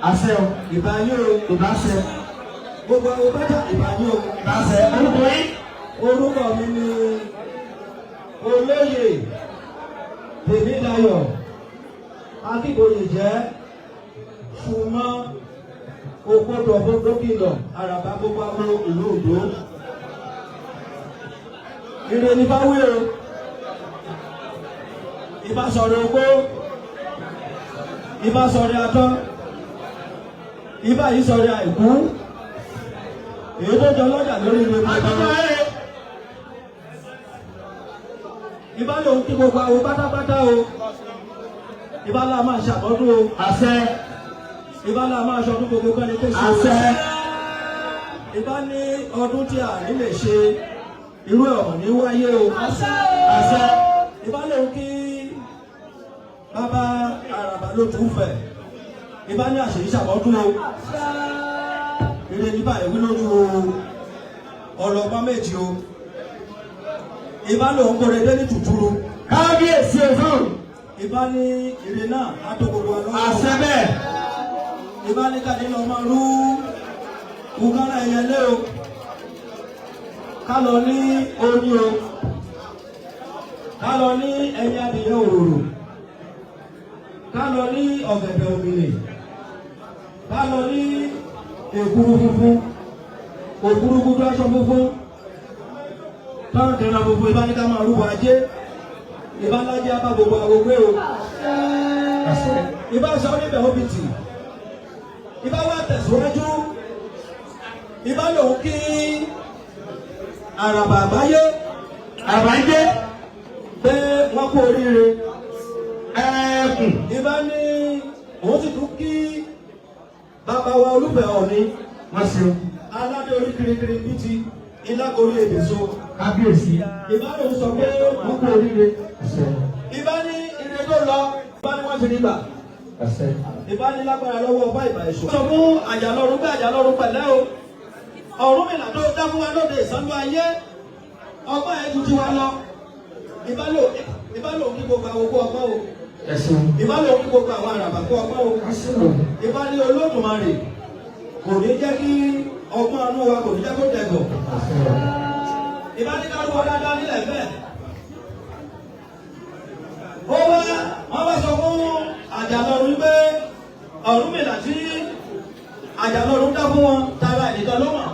àṣẹ o. ìbáyé o. ìbáṣẹ. gbogbo àwọn bàtà ìbáyé o. ìbáṣẹ. orúkọ yín. orúkọ mi ni olóyè Tèmídayọ̀ Akínbóyè jẹ́ ṣùgbọ́n ògbódò gómìnà Àràbà gbogbo àwọn ìlú Oǹdó. Ire ní báwí o, ìbá sọ̀rọ̀ ogbó, ìbá sọ̀rọ̀ atọ́, ìbá yìí sọ̀rọ̀ àìkú, èyí tó jọ lọ́jà lórí ìwé gbogbo. Ìbá lòun kí gbogbo àwọn pátápátá o, ìbá la máa ṣàkọ́dún o. àṣẹ. ìbá la máa ṣọdún gbogbo kan ní kéṣe o. àṣẹ. ìbá ní ọdún tí a ní lè ṣe irú ọ̀rọ̀ ní wáyé o. àṣẹ. ìbá lòun kí bàbá Àràbà ló tún fẹ̀. ìbá ní àṣeyí ṣàkọ́dún o. ire ní báyìí wí lójú o. ọlọ́gbọ́n méjì o. ìbá lòun kórè dé ní tùtùrù. kábíyèsí òfin. ìbá ní ire náà á tó gbogbo ọlọ́wọ́. àṣẹ bẹ́ẹ̀. ìbá ní kàdé lọ máa rú kúkárà ẹyẹlé o. ká lọ ní oyin o. ká lọ ní ẹyin adìyẹ òróró. ká lọ ní ọ̀gẹ̀dẹ̀ òmìnir. ká lọ ní èkuru funfun. òkuru gbúdú aṣọ funfun. tọ́rọ̀ tẹ̀ra gbogbo ìbá ní ká máa rúbọ ajé. ìbá lájẹ́ apá gbogbo agogo o. ìbá sọ níbẹ̀ hóbìtì. ìbá wá tẹ̀síwájú. ìbá lòun kí Àràbà àgbáyé. àbájé. pé wọ́n kú oríire. ẹ̀ẹ́kùn. ìbá ní òun sì tún kí bàbá wa Olúfẹ̀ Ọọ̀ni. wọ́n ṣeun. aládé orí kirikiri bíi ti ilágorí èdè so. kábíyèsí. ìbá lòun sọ pé wọ́n kú oríire. àṣẹ. ìbá ní ire tó lọ. ìbá ní wọ́n ti nígbà. àṣẹ. ìbá ní lágbára lọ́wọ́ ọba ìbà èso. sọ fún àjàlọ́run pé àjàlọ́run pẹ̀lẹ́ o. Ọ̀rúnmìlà tó dá fún wa lóde ìsánú ayé. ọgbọ́n ẹ̀ ju tiwa lọ. ìbá lò kí gbogbo àwọn ogún ọgbọ́n o. ẹ̀sùn. ìbá lò kí gbogbo àwọn Àràbà kó ọgbọ́n o. àṣẹ. ìbá ní Olódùmarè kò ní jẹ́ kí ọgbọ́n inú wa kò ní jẹ́ kó dẹ̀gọ̀. àṣẹ. ìbá ní ká lówó dáadáa nílẹ̀ bẹ́ẹ̀. wọ́n wá sọ fún àjàlọ́run pé Ọ̀rúnmìlà tí àjàlọ́run dá fún wọn tara ìdíkan ló mọ̀.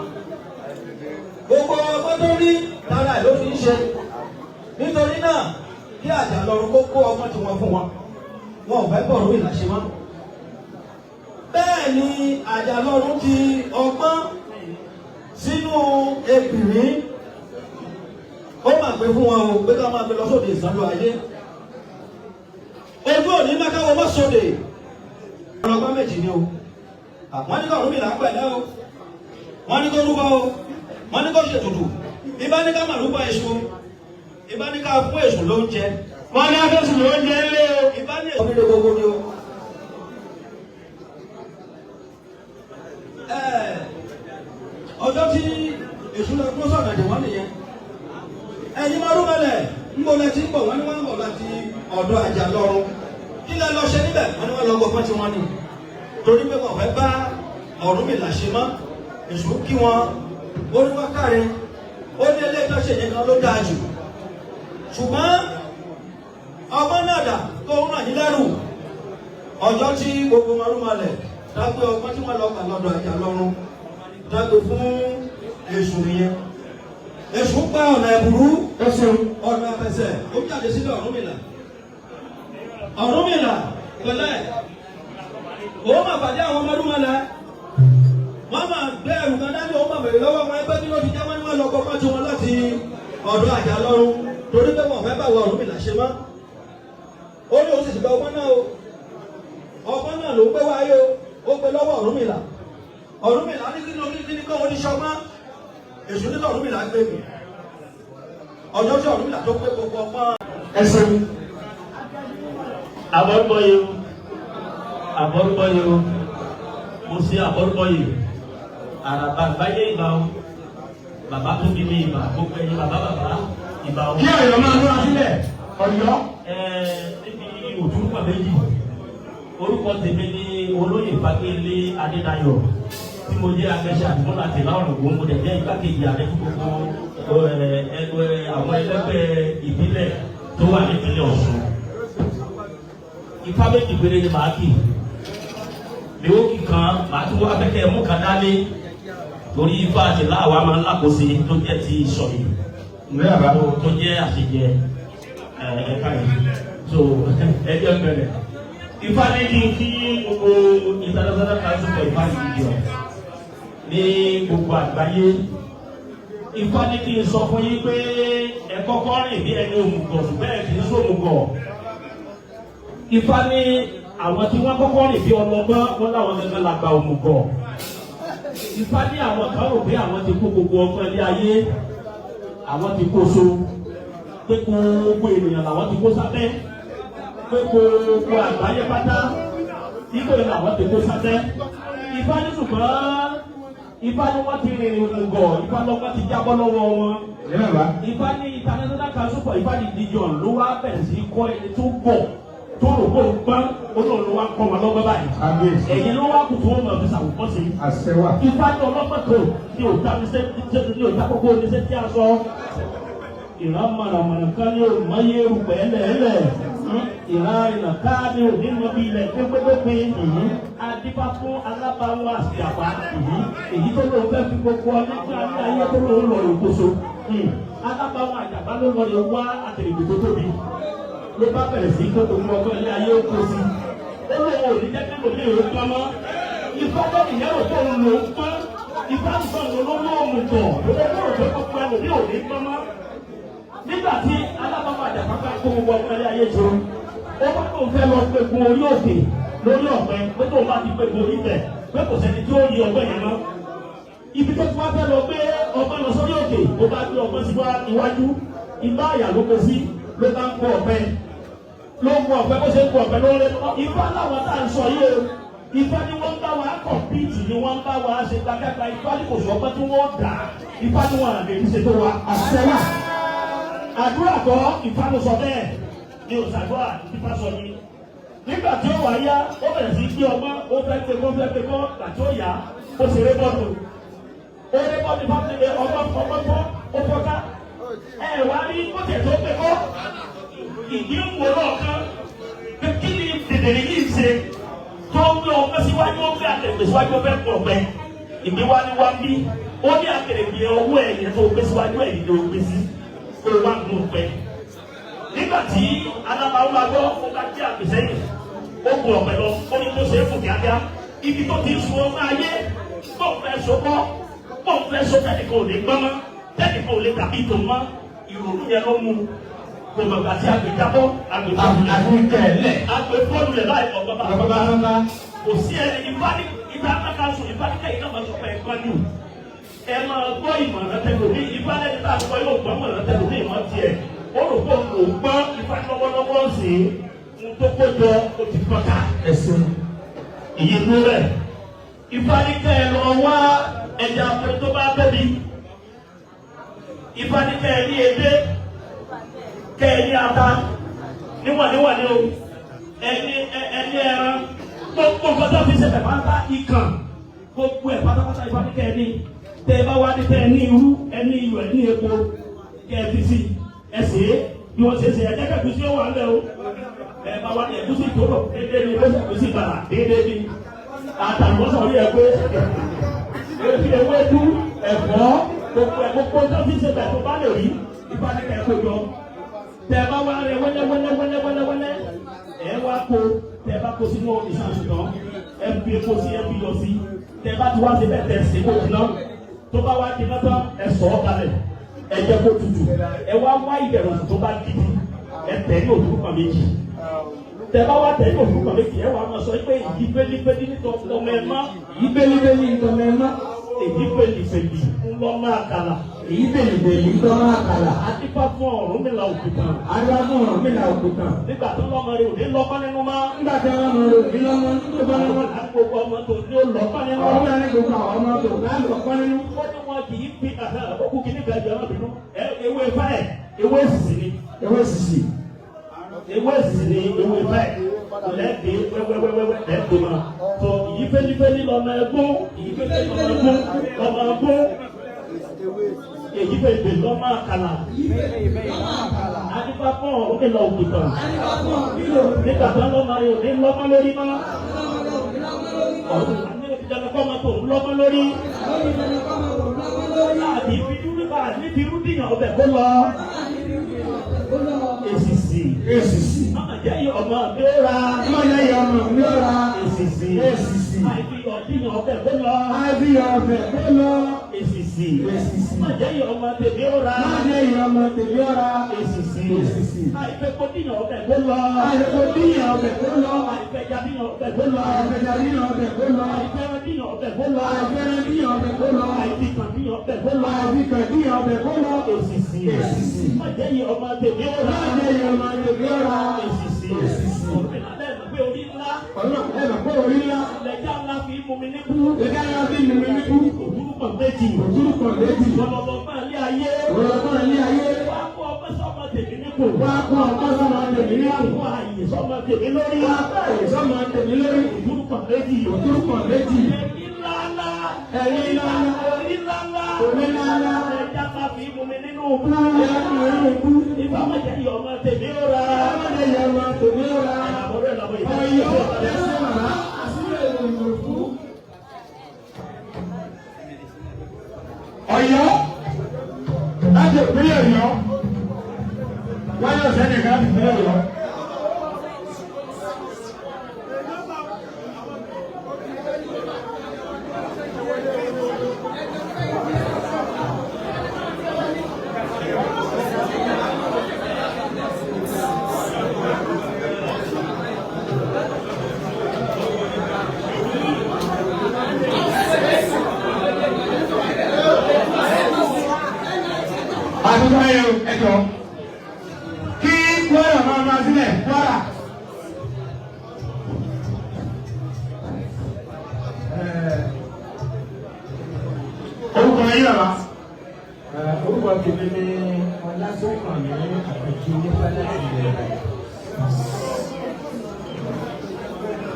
gbogbo ọgbọ́n tó rí tara ẹ̀ ló fi ń ṣe. nítorí náà kí àjàlọ́run kó kó ọgbọ́n tí wọ́n fún wọn. wọn ò fẹ́ bọ̀ Ọ̀rúnmìlà ṣe mọ́. bẹ́ẹ̀ ni àjàlọ́run ti ọgbọ́n sínú ebìrín. ó mà gbé fún wọn o pé ká máa gbé lọ sóde ìsánlú ayé. ojú òní mákàwọ́ mọ́ sóde. ọlọ́gbọ́n méjì ni o. wọ́n ní kó Ọ̀rúnmìlà pẹ̀lẹ́ o. wọ́n ní kó rúbọ o. wọ́n ní kó ṣètùtù. ìbá ní ká máa rúbọ èṣù. ìbá ní ká fún èṣù lóúnjẹ. wọ́n ní afẹ́sùn lóúnjẹ ńlẹ̀ o. ìbá ní èṣù gbogbo ni o. ọjọ́ tí èṣù lọ kó sọ̀rọ̀ ẹ̀dẹ̀ wọ́n nìyẹn. ẹ̀yin máa rúbọlẹ̀ ń bọ̀ lẹ́tí ń bọ̀ wọ́n ní wọ́n ń bọ̀ láti ọ̀dọ̀ àjàlọ́run. kí lẹ lọ ṣe níbẹ̀ wọ́n ní wọ́n lọ gbọ́gbọ́n tí wọ́n ní. torí pé wọ́n fẹ́ bá Ọ̀rúnmìlà ṣe mọ́. èṣù kí wọn ó ní wọ́n káre. ó ní ẹlẹ́jọ́ ṣe yẹn kan ló dáa jù. ṣùgbọ́n ọgbọ́n náà dà tó ń ràn yín lẹ́rù. ọjọ́ tí gbogbo wọn rúbọlẹ̀ dágbé ọgbọ́n tí wọ́n lọ gbà lọ́dọ̀ àjàlọ́run dágbé fún èṣù nìyẹn. èṣù pa ọ̀nà ẹ̀bùrú. ọ̀nà àfẹsẹ̀ ó jáde sílẹ̀ Ọ̀rúnmìlà. Ọ̀rúnmìlà pẹ̀lẹ́ òun máa pàdé àwọn ọmọ Ọ̀rúnmìlà. wọ́n máa gbé ẹrù kan dání òun máa bèrè lọ́wọ́ wọn ẹgbẹ́ kí ló ti jẹ́ wọ́n ní wọ́n lọ kọ́kọ́ tí wọn láti ọ̀dọ̀ àjàlọ́run torí pé wọ́n fẹ́ bá wọ Ọ̀rúnmìlà ṣe mọ́. ó ní òun sì gba ọgbọ́n náà o. ọgbọ́n náà ló gbé wáyé o. ó gbé lọ́wọ́ Ọ̀rúnmìlà. Ọ̀rúnmìlà ní kí ni kọ́ wọn ní ṣọgbọ́n. èṣù nígbà Ọ̀rúnmìlà gbé mi. ọjọ́ tí Ọ̀rúnmìlà tó gbé gbogbo ọgbọ́n. ẹ̀sùn. àbọ̀rúbọ̀yé o. àbọ̀rúbọ̀yé o. mo ṣe àbọ̀rúbọ̀yé. Àràbà àgbáyé ìbà o. bàbá tó bí mi ìbà gbogbo ẹ̀yin bàbá ìbà o. kí Ọ̀yọ́ máa múra sílẹ̀ Ọ̀yọ́. níbi òtúrúpọ̀ méjì orúkọ tèmi ní olóyè Fákẹ́lé Adédayọ̀ tí mo jẹ́ agbẹ́sẹ̀ àdúgbò láti láwọn ògbó mo dẹ̀ jẹ́ igbákejì ààrẹ fún gbogbo àwọn ẹlẹ́gbẹ́ ìbílẹ̀ tó wà nípínlẹ̀ Ọ̀ṣun. Ifá méjì péré ni màá kì lèókì kan màá tún wá fẹ́kẹ́ mú kan dálé torí Ifá àti láwa máa ń lákòóso tó jẹ́ ti sọ̀rọ̀ tó jẹ́ àṣejẹ ẹ̀ka yìí so ẹjọ́ bẹ̀rẹ̀. Ifá ní kí gbogbo international council for Ifá religion ní gbogbo àgbáyé. Ifá ní kí n sọ fún yín pé ẹ kọ́kọ́ rìn bí ẹni òmùgọ̀ bẹ́ẹ̀ kì í sómùgọ̀. Ifá ní àwọn tí wọ́n kọ́kọ́ rìn bí ọlọ́gbọ́n wọn láwọn gẹ́gẹ́ la gba òmùgọ̀. Ifá ní àwọn kan rò pé àwọn ti kó gbogbo ọgbọ́n ilé ayé àwọn ti kó so pé gbogbo ènìyàn làwọn ti kó sábẹ́ pé gbogbo àgbáyé pátá ibò yẹn làwọn ti kó sábẹ́. Ifá ní ṣùgbọ́n Ifá ní wọ́n ti rìnrìn òmùgọ̀ Ifá lọ́gbọ́n ti jábọ́ lọ́wọ́ wọn. Ifá ní international council for Ifá religion ló wá bẹ̀rẹ̀ sí kọ́ ẹni tó bọ̀ tó rò pé gbọ́n olóòlù wa kọ́ wọn lọ́gbọ́n báyìí. Ẹ̀yin ló wá kù tó wọn mọ̀ fi ṣàwùkọ́ sí. Ifá ní ọlọ́gbọ́n tó ní òòtá ní òòtá kókó oníṣẹ́ tí a sọ. Ìran mọ̀nàmọ̀nà kan ní òmọye rúpẹ́ ẹlẹ́ẹ̀lẹ̀. Ìran ìnà ká ní òní mọ bí ilẹ̀ pépépépé. Adífá fún alábàáwọ̀ àti àpá. Èyí tó lóun fẹ́ fi gbogbo ọdún tí a ní ayé tó lóun lọ ìkóso. Alábàáwọ̀ àjàgbá ló lọ lè wá àtẹ̀lẹ́gbẹ̀ tó tóbi. Ló bá bẹ̀rẹ̀ sí kó gbogbo ọgbọ́n ilé ayé ó kó sí. Ó lóun ò ní jẹ́ kí lòdì ìró pọ́n mọ́. Ifá lọ́ọ̀dì yẹn ò tó ń lò ó pọ́n. Ifá ń sọ ìlú ló mú tọ̀. Olóògbé òjò gbogbo ẹlòmí ò ní pọ́n mọ́. Nígbà tí alábàáwọ̀ àjàgbá bá kó gbogbo ọgbọ́n ilé ayé jọ, ó bá tó fẹ́ lọ gbẹ̀gùn orí òkè lórí ọ̀pẹ pé tó bá ti gbẹ̀gùn orí bẹ̀ pé kò sẹ́ni tí ó yí ọgbẹ́ yẹn mọ́. Ibi tó ti wá fẹ́ lọ gbé ọgbẹ́ lọ sórí òkè ó bá gbé ọgbẹ́ sí iwájú igbá àyà ló kó sí ló bá ń kó ọgbẹ́ ló ń kó ọgbẹ́ bó ṣe ń kó ọgbẹ́ ló ń lé Ifá láwọn tá à ń sọ yìí o. Ifá ni wọ́n ń bá wa kọ̀mpìtì ni wọ́n ń bá wa ṣe gbàgbà Ifá ni kò sọ ọgbẹ́ tí wọ́n dà Ifá ni wọ́n àlè ní ṣètò wa àṣẹwà. Àdúrà kọ́ Ifá ló sọ bẹ́ẹ̀ ni òṣàdúrà Ifá sọ yìí. Nígbà tí ó wà yá ó bẹ̀rẹ̀ sí gbé ọgbọ́n ó fẹ́ pé kọ́ gbàtí ó yá ó ṣe rébọ́ọ̀dù. Ó rébọ́ọ̀dù bá ti lè ọgbọ́n ó fọ́ká. Ẹ wá rí ó tẹ̀ tó pé kọ́ ìdí ń wò lọ́ọ̀kan kí ni dèdèrè yìí ṣe tó ń gbé ọgbẹ́ síwájú ó gbé àtẹ̀gbẹ̀ síwájú ó fẹ́ pọ̀ ọgbẹ́ ìgbé wá ní wá bí ó ní àtẹ̀gbẹ̀ owó ẹ̀yẹ tó gbé síwájú ẹ̀yìn tó gbé sí ó wá gùn ọgbẹ́. Nígbà tí alábàáwọ̀ máa gbọ́ ó bá jẹ́ àgbẹ̀sẹ́yìn ó gùn ọgbẹ́ lọ ó ní tó ṣe é fún kíákíá ibi tó ti sun ọgbẹ́ ayé tó fẹ́ sọkọ́ tó fẹ́ sọ tẹ́nìkan ò lè gbọ́n mọ́ tẹ́nìkan ò lè tàbí tó mọ́ ìrònú yẹn ló mú gbogbo àti àgbẹ̀jábọ̀ àgbẹ̀fọ́lùlẹ̀ láì ọ̀gbọ́n kò sí ẹni ìbá akáṣù ìbáníkà yìí náà máa sọ pé ẹ̀kọ́ ni ẹ máa gbọ́ ìmọ̀ràn tẹ̀lómi ìbálẹ́ni tá a sọ yóò gbọ́ ìmọ̀ràn tẹ̀lómi ìmọ̀ tiẹ̀ ó rò pé òun ò gbọ́ ìfá lọ́wọ́lọ́wọ́ sí i tó kójọ ó ti kọ́ta ẹ̀sìn ìyẹ̀dú rẹ̀ ìbáníkà ẹ̀ lọ wá ẹja pé tó bá bẹ́bi ìbáníkà ẹ̀ ní edé kẹ́ẹ̀ni ata níwọ̀n o ẹni ẹran gbogbo nǹkan fi ṣe pẹ̀pátá ìkàn gbogbo ẹ̀ pátápátá Ifá ní kẹ́ẹ̀ni tẹ́ ẹ bá wá ní kẹ́ẹ̀ni irú ẹni iyọ̀ ẹni epo kẹ́ẹ̀fi sí ẹsẹ̀ bí wọ́n ṣe ẹ̀jẹ̀ kẹ́kù sí ọwọ́ alẹ́ o ẹ bá wá ní ẹ̀gúsí tó lọ déédéé ní ẹgbẹ́ ẹ̀gúsí gbàrà déédéé ní àtàlùbọ́sà orí ẹgbẹ́ efi ewédú ẹ̀fọ́ gbogbo nǹkan fi ṣe pẹ̀ tó bá lè rí Ifá ní kẹ́ẹ̀kọ́ jọ. Tẹ bá wá rẹ wẹ́lẹ́wẹ́lẹ́ ẹ wá kó tẹ bá kó sínú ìṣàṣùtàn ẹ fi epo sí ẹ fi yọ sí tẹ bá ti wá sí bẹ́ẹ̀ tẹ sí kó jiná tó bá wá jiná tán ẹ sọ̀ ọ́ kalẹ̀ ẹ jẹ́ kó tutù ẹ wá ìbẹ̀rù tó bá gidi ẹ tẹ̀ ní òtún kan méjì tẹ bá wá tẹ̀ ní òtún kan méjì ẹ wá máa sọ pé ìdí bẹ́líbẹ́lí nítorí ọmọ ẹ má ìdí bẹ́líbẹ́lí nítorí ọmọ ẹ má èyí bẹ́líbẹ́lí ńlọ́mọ àkàlà èyí bẹ́líbẹ́lí ńlọ́mọ àkàlà adífá fún Ọ̀rúnmìlà òkúta adífá fún Ọ̀rúnmìlà òkúta nígbà tó lọ́mọ rẹ̀ òní lọ́kọ́ nínú má nígbà tó lọ́mọ rẹ̀ òní lọ́mọ nínú má gbogbo ọmọ tó ní ó lọ́kọ́ nínú ọmọ ní gbogbo àwọn ọmọ tó ní lọ́kọ́ nínú ó ní wọn kì í fi àkókò kìíní gàdú ọmọ bínú ewé ifá ẹ̀ ewé èsìsì ni ewé èsìsì ni ewé ifá ẹ̀ lẹ́ẹ̀dẹ́ wẹ́wẹ́wẹ́wẹ́ lẹ́ẹ̀dọ́ ma tó fẹ́lifẹ́li lọ́mọ ẹgbọ́n èyí fẹ́lifẹ́li lọ́mọ ẹgbọ́n èyí fẹ́lifẹ́ lọ́mọ àkàlà adífáfọ́ òkè lọ òkè tán nígbà tó lọ́mọ ayò ní lọ́mọ lórí mọ́ ọ̀hún àti ìjọba kọ́ máa tó ń lọ́mọ lórí àti ìfidúrúbà níbi rúdìyàn ọbẹ̀ kó lọ èsìsì máa jẹ́ yọ ọmọ mi ó ra èsìsì àìfi ọ̀dìyàn ọbẹ̀ kó lọ èsìsì máa jẹ́ yọ ọmọ tèmi ó ra èsìsì àìfẹ́ kọ́dìyàn ọbẹ̀ kó lọ àìfẹ́ jadìyàn ọbẹ̀ kó lọ àìfẹ́ rádìyàn ọbẹ̀ kó lọ àìfi kàndìyàn ọbẹ̀ kó lọ èsìsì máa jẹ́ yọ ọmọ tèmi ó ra èsìsì ọ̀rẹ́ pé orí ńlá lẹ́jà ńlá fi mú mi níkú òdúrúkọ̀ méjì ọlọ́lọ́ máa lé ayé wá kó ọpẹ́ sọ́mọ tèmi níkù wá kó àyè sọ́mọ tèmi lórí òdúrúkọ̀ méjì orí ńlá lẹ́jà ńlá fi mú mi nínú òkú ìgbà mọ̀jẹ̀ yọ ọmọ tèmi ó ra Ọ̀yọ́ láti ìpínlẹ̀ Ọ̀yọ́ wọ́n yóò sẹ́ni ká ti ìpínlẹ̀ Ọ̀yọ́. Àdúgbò ẹ̀yọ ẹ̀jọ̀ kí Kwara máa sílẹ̀ Kwara. Orúkọ yín bàbá. Orúkọ tèmi ni Ọlásùnkànmí Àpèjì nípa láti ilẹ̀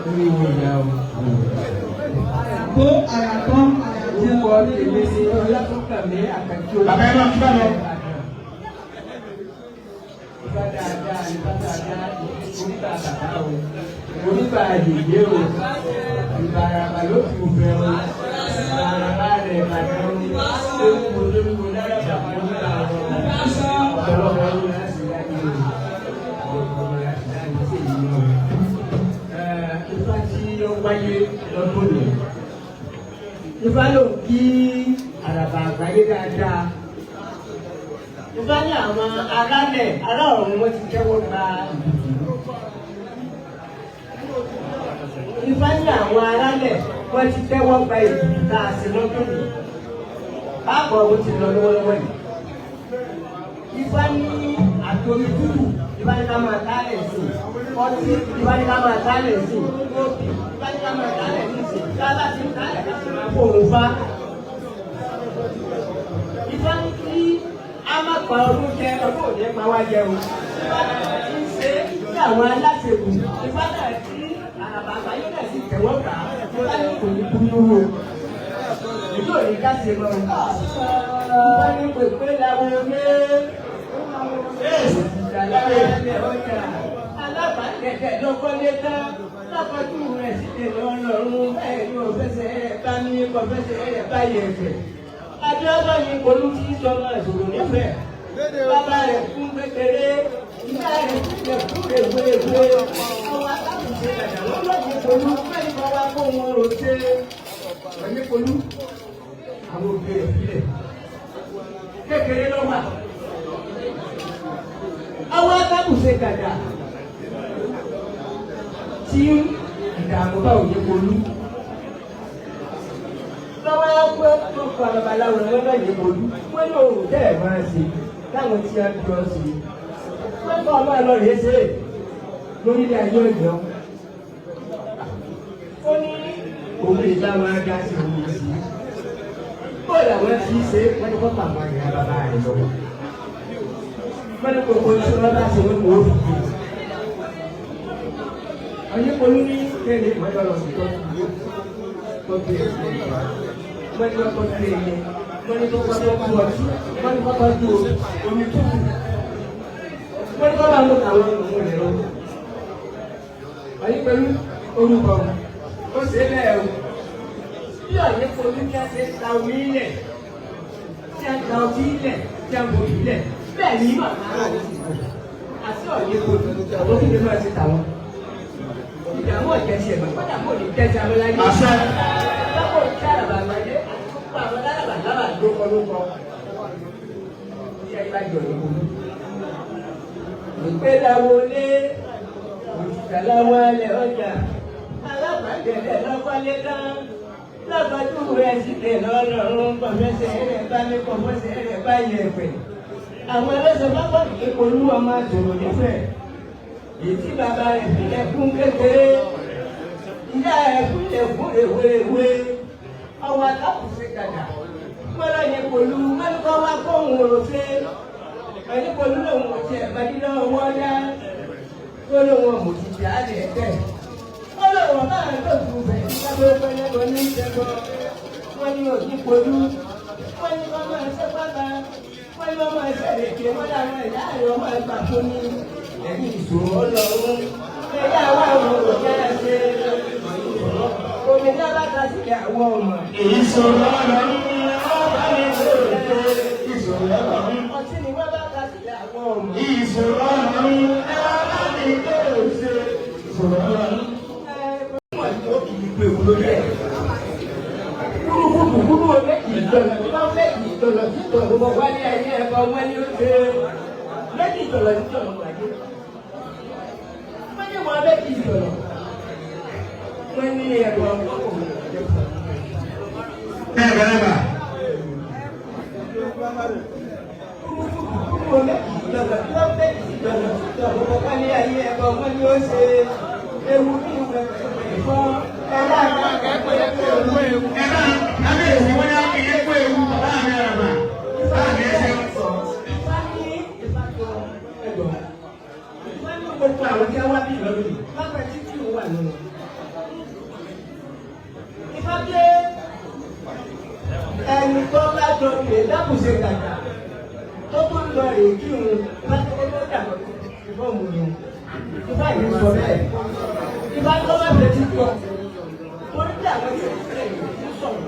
orí wo ìyá o. Orúkọ tèmi ni Ọlásùnkànmí Àpèjì Bàbá ẹ máa kí bá lọ. Ìbá dáadáa oníbà bàbá o, oníbà àdìgbé o, ìbàràbà ló fi fẹ́ o, ìbàràbà rẹ̀ bàbá o, lórúkọ dára bàbá o nígbà wọn, ọ̀pọ̀lọpọ̀ ló láti láti o, ọ̀pọ̀lọpọ̀ láti láti ṣe èyí o. Ifá tí ó wáyé lọ́dún ni, Ifá ló kí àràbà àgbáyé dáadáa. Ifá ní àwọn arálẹ̀ ará ọ̀run wọn ti tẹ́wọ́ gba ìdìbò. Ifá ní àwọn arálẹ̀ wọn ti tẹ́wọ́ gba ìdìbò tá a ṣe lọ́dún yìí. Báàbọ̀ ọ̀hún ti lọ lọ́wọ́lọ́wọ́ yìí. Ifá ní àtòmí tútù Ifá ní ká máa dálẹ̀ sí i. Ọtí Ifá ní ká máa dálẹ̀ sí i. Lóòpì Ifá ní ká máa dálẹ̀ sí i. Kábà ti ń dálẹ̀ ká sì máa fòrò fá. Ifá ní kí a máa pa ọdún jẹ ọdún òní pa wá jẹun. Ifá náà ti ń ṣe sí àwọn aláṣẹ̀kù. Ifá náà ti àràbà àgbáyé náà sì tẹ̀wọ́ gbà á. Ifá ní kò ní kú lówó. Ìlú òní ká ṣe lọ. Ifá ní pèpè làwọn ọmọ alábàákẹ́kẹ́ lọ́kọ́lé tán lọ́kọ́jú rẹ̀ sì lè lọ́rùn bẹ́ẹ̀ ni òfẹsẹ̀ bá ní kọfẹsẹ̀ rẹ̀ báyìí ẹ̀fẹ̀. Adéọ́bọ̀ yìí polú tí sọmọ ìṣòro nífẹ̀ẹ́. Bàbá rẹ̀ fún kékeré, ìyá rẹ̀ fún rèwerèwe. Àwọn alábùsẹ̀ dàgbà lọ́lọ́dún polú fẹ́ẹ́ kọ́ wá kó wọn rò ṣe. Ọ̀yẹ́ polú, àwọn òbí rẹ̀ sílẹ̀. Kékeré ló wà. Àwọn alábùsẹ̀ dàgbà tí ìdààmú bá òye polú. Lọ́wọ́ pé tó kọ babaláwo lọ́wọ́ náà yé polú. Wọ́n ní òun tẹ́ ẹ̀ máa ṣe táwọn tí a ń jọ sí. Wọ́n kọ́ ọmọ ẹ lọ rèé ṣe lórílẹ̀ ayé ọ̀dọ́. Ó ní òun lè bá wọn dá sí òun sí. Bóòlù àwọn tí í ṣe wọ́n ní kọ́ pàmò ìyá bàbá rẹ̀ lọ́wọ́. Wọ́n ní gbogbo tí wọ́n bá ṣe wọ́n kò ó fi gbé. Ọyẹ́ polú ní kéde ìmọ̀lẹ́ lọ sí tọ́jú. kọ́tù ẹ̀sìn wọ́n ní kọ́kọ́ tó ẹ̀yẹ wọ́n ní kọ́kọ́ tó kú ọtí wọ́n ní kọ́kọ́ tó omi tútù wọ́n ní kọ́kọ́ tó àwọn ọmọ rẹ̀ lọ. wọ́n ní pẹ̀lú orúkọ ó ṣe bẹ́ẹ̀ o bí ọ̀yẹ́ polú kí a ṣe ta omi ilẹ̀ tí a ta ọtí ilẹ̀ tí a bò ilẹ̀ bẹ́ẹ̀ ni màmá rẹ̀ àti ọ̀yẹ́ polú àwọn tó lè máa ṣe tàwọn. ìdààmú ọ̀jẹ̀sì ẹ̀mọ́ padà mọ̀ ní tẹ́sí abẹ́láyé. àṣẹ. lọ́pọ̀ tí àràbàgbàdé àkókò àwọn alárabàlábà lókọ. iṣẹ́ ìbájọ́ ló kọ́. ìpẹ́láwọlé òṣìṣàláwọlé ọjà alábàgbẹ̀dẹ̀ lọ́kọ́lé tán lọ́kọ́jú rẹ̀ sílẹ̀ lọ́rùn pọ̀fẹ́sẹ̀ rẹ̀ bá ní pọ̀fẹ́sẹ̀ rẹ̀ bá yẹ pẹ̀. àwọn ẹlẹ́sẹ̀ bá bọ̀ ní olú ọmọ àtòrò nífẹ̀ẹ́. Ètí bàbá rẹ̀ fi ẹkún kékeré, ìyá ẹkún ẹkún ewéewé, ọwọ́ alákùnfé dàda. Gbọ́dọ̀ yẹ pẹ̀lú mẹ́lúkọ́ wá kóhùn òròfé. Ẹni pẹ̀lú lòun ò tiẹ̀ bàdínà owó dá. Tó lòun ò ti jà á lẹ̀ tẹ̀. Ó lòun náà tó tù bẹ̀ lábẹ́ pẹ́lẹ́gbọ́n ní ìṣẹ́gbọ́n. Wọ́n ní òjì pẹ̀lú. Wọ́n ní wọ́n máa ṣẹ́ pátá. Wọ́n ní wọ́n máa ṣẹ́ lèkè. Wọ́n láwọn ìyá rẹ̀ wọ́n máa gbà fún mi. Ẹ̀yin ìṣòro ọlọ́run ẹ̀yà àwọn ọmọ òjá ṣe omi ní abáta sílẹ̀ àwọn ọmọ. ìṣòro ọlọ́run ọba mi ṣe ìṣòro ọlọ́run. ọtí ni wọ́n bá ta sílẹ̀ àwọn ọmọ. ìṣòro ọlọ́run ọba mi ṣe ìṣòro ọlọ́run. wọ́n ní ó kì í pé òun lórí ẹ̀. kúrúkúrú ọ̀lẹ́ ìjọba tí wọ́n fẹ́ kì í jọlọ sí ìjọba gbogbo wálé ayé ẹ̀kọ́ wọn ni ó ṣe lẹ́yìn ìjọba ní ìjọba wáyé. Wọ́n bẹ kí ìjọba wọ́n ní ẹ̀rọ ọkùnrin ìjọba. bẹ́ẹ̀ bẹ́ẹ̀ bá. Wọ́n bẹ kí ìjọba tí wọ́n bẹ kí ìjọba gbogbo wálé ayé ẹ̀kọ́ wọn ni ó ṣe ewu ní ìwé fún ẹ̀rọ akẹ́kọ̀ọ́ ewu. ẹ̀ka kábíyèsí wọ́n yá kí ẹ̀kọ́ ewu bàbá mi rà mà. bàbá mi ẹsẹ̀ gbogbo àwọn tí a wá bí ìlọ́dún yìí lápẹ́ títí ó wà nínú. Ìfàdé ẹni tó bá jọ lè dábùsẹ̀ dàgbà tó tún lọ rè kí òun bá tó kọ́ dàgbà ìfọ̀mù ni. Ìfà yìí sọ bẹ́ẹ̀. Ìfà tó bá bẹ̀rẹ̀ tí kọ́ tó ń dà wọ́n yóò fẹ́ yìí sọ̀rọ̀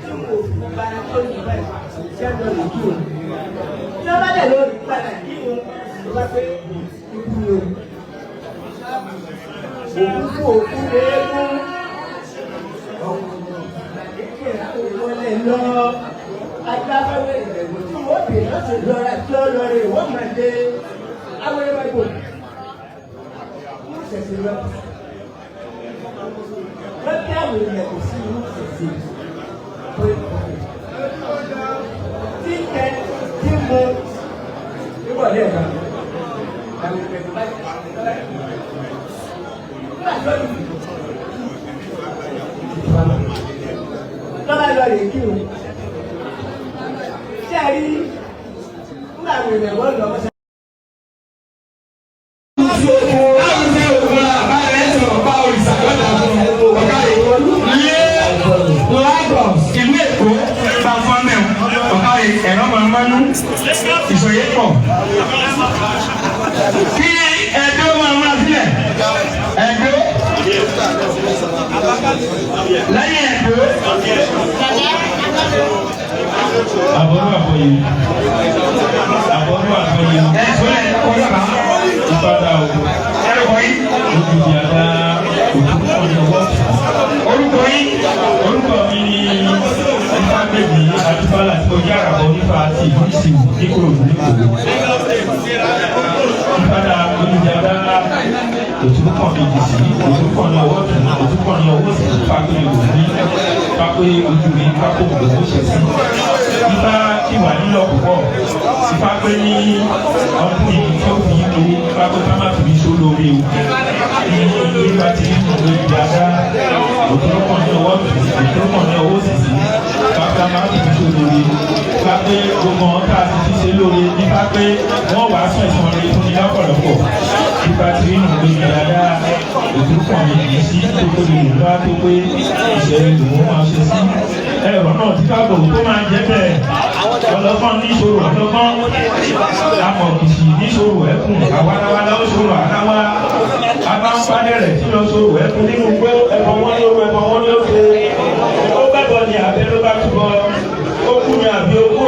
tí mo fi bára tó ní ìfà ìfà lọ rè kí òun. Tí wọ́n bá dẹ̀ lórí padà kí òun ló bá fẹ́ ikú ni òun. Òkú òkú léegun ọ̀wọ́lẹ̀ lọ agbábẹ́wẹ́ ìrẹ̀wò tí wọ́n bè láti lọ́ra tí ó lọ rè wọ́n máa dé awẹ́rẹ́ ìbò ṣẹ̀ṣẹ̀ lọ. Lọ́kẹ́ àwọn èèyàn kò sí inú ṣẹ̀ṣẹ̀ tí kẹ tí mo níwọ̀lẹ́ ẹ̀ka àwọn ìpẹ̀lú báyìí. Lọ́la lọ rè kí o. Ṣé ẹ rí nígbà wo ìrẹ̀ wọ́n lọ mọ́ṣẹ́? Ẹ̀rọ mọ̀mọ́nú ìṣòye pọ̀. Kí ẹ̀dọ́ máa máa sílẹ̀. Ẹ̀dọ́. Lẹ́yìn ẹ̀dọ́. Àbọ̀rú àbọ̀yé. Àbọ̀rú àbọ̀yé. Ẹ̀sùn ẹ̀ kọ́lọ́ba. Ìpadà òkú. Ẹ̀rọ yìí. Olùdí àdá òkú ọ̀yọ́wọ́. Orúkọ yìí. Orúkọ mi ni Ifábẹ́bí Adúbálà tí mo jẹ́ àràbọ̀ nípa àti ìlú ìsìnkú níkòrò níkòrò. Ìpadà olùdí àdá òtúkọ̀ méjì sí òtúkọ̀ ní ọwọ́ tún òtúkọ̀ ní ọwọ́ sí pápé òní pápé ojú mi pápó òwò ṣe sí. Ifá ìwà nílò púpọ̀ ìfápé ní ọdún yìí tí ó fi yí lórí pápé ká má fi ní só lórí o. Ní nípa tí olùdí àdá òtúkọ̀ ní ọwọ́ tún òtúkọ̀ ní ọwọ́ sì sí pápá máa ń fi lórí nípa pé gbogbo ọ̀tá àti ti ṣe lórí nípa pé wọ́n wàá sọ ìsọ̀rọ̀ rẹ̀ fún mi lọ́pọ̀lọpọ̀ nípa tí nínú lórí dáadáa òtúpọ̀ mi kì í sí tó tó lè lọ́wọ́ tó pé ìṣẹ̀lẹ̀ lòun máa ṣe sí ẹ̀rọ náà tí káàbọ̀ tó máa jẹ́ bẹ́ẹ̀ ọlọ́gbọ́n níṣòro ọlọ́gbọ́n amọ̀kìsì níṣòro ẹ̀kún àwádáwádá ó ṣòro àdáwá abáńpádẹ́rẹ̀ tí lọ ṣòro ẹ̀kún nínú gbó ẹ̀bọ̀ wọn ló ẹ̀bọ̀ wọn ló ṣe ó bẹ̀bọ̀ ní abẹ́ ló bá túbọ̀ ó kú ní àbí owó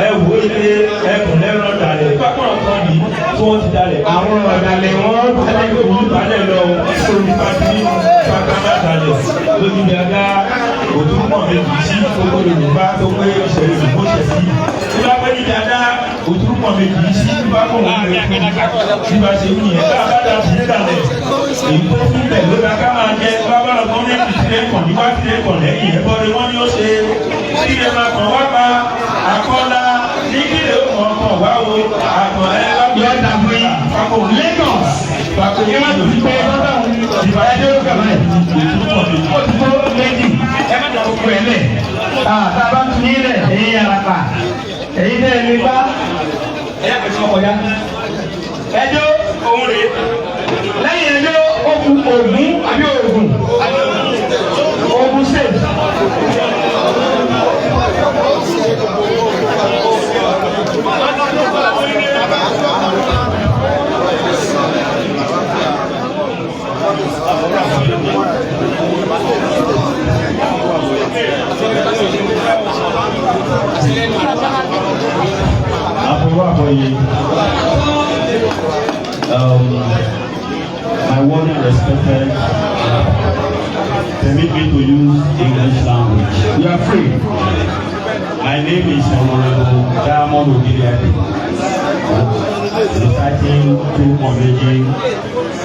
ẹ̀wò ilé ẹ̀kún lẹ́rọ̀ dalẹ̀ pápá kan ní tí wọ́n ti dalẹ̀ àwọn ọ̀dàlẹ̀ wọn balẹ̀ lọ sórí pàtí pátámá dalẹ̀ lójú dada òtúmọ̀ méjì sí gbogbo Yorùbá tó pé ìṣẹ̀lẹ̀ ìbò ṣẹ̀ sí nígbà pé ní dada òtúmọ̀ méjì sí nígbà kó wọn lè fún nígbà ṣe wù yẹn bá bá dà sí dalẹ̀ èyí tó fi bẹ̀ ló dá ká máa jẹ bábá ọgbọ́n ní ìdílé kàn níwá ìdílé kàn lẹ́yìn ẹ̀bọ́ ni wọ́n ní ó ṣe kílẹ̀ máa kàn wá pa àkọ́lá ní kílẹ̀ ó kàn wá wo àkàn ẹ̀ wá bí ọ̀dà fún yín pàkó Lagos pàkó yẹn má dùn pé ìbáyájọ́ ló kàwé ó ti tó méjì ẹ má dà gbogbo ẹ̀ lẹ̀ tábà tún yín lẹ̀ èyí arapa èyí tẹ̀ lé bá ẹ̀ yà pẹ̀sẹ̀ ọkọ̀ ya ẹjọ́ òun rè lẹ́yìn ẹjọ́ ó kú Ògún àbí Ògùn state. My word is respected. Permit me to use English language. You are free. My name is Honorable Diamond Ogiliade. Reciting through conveying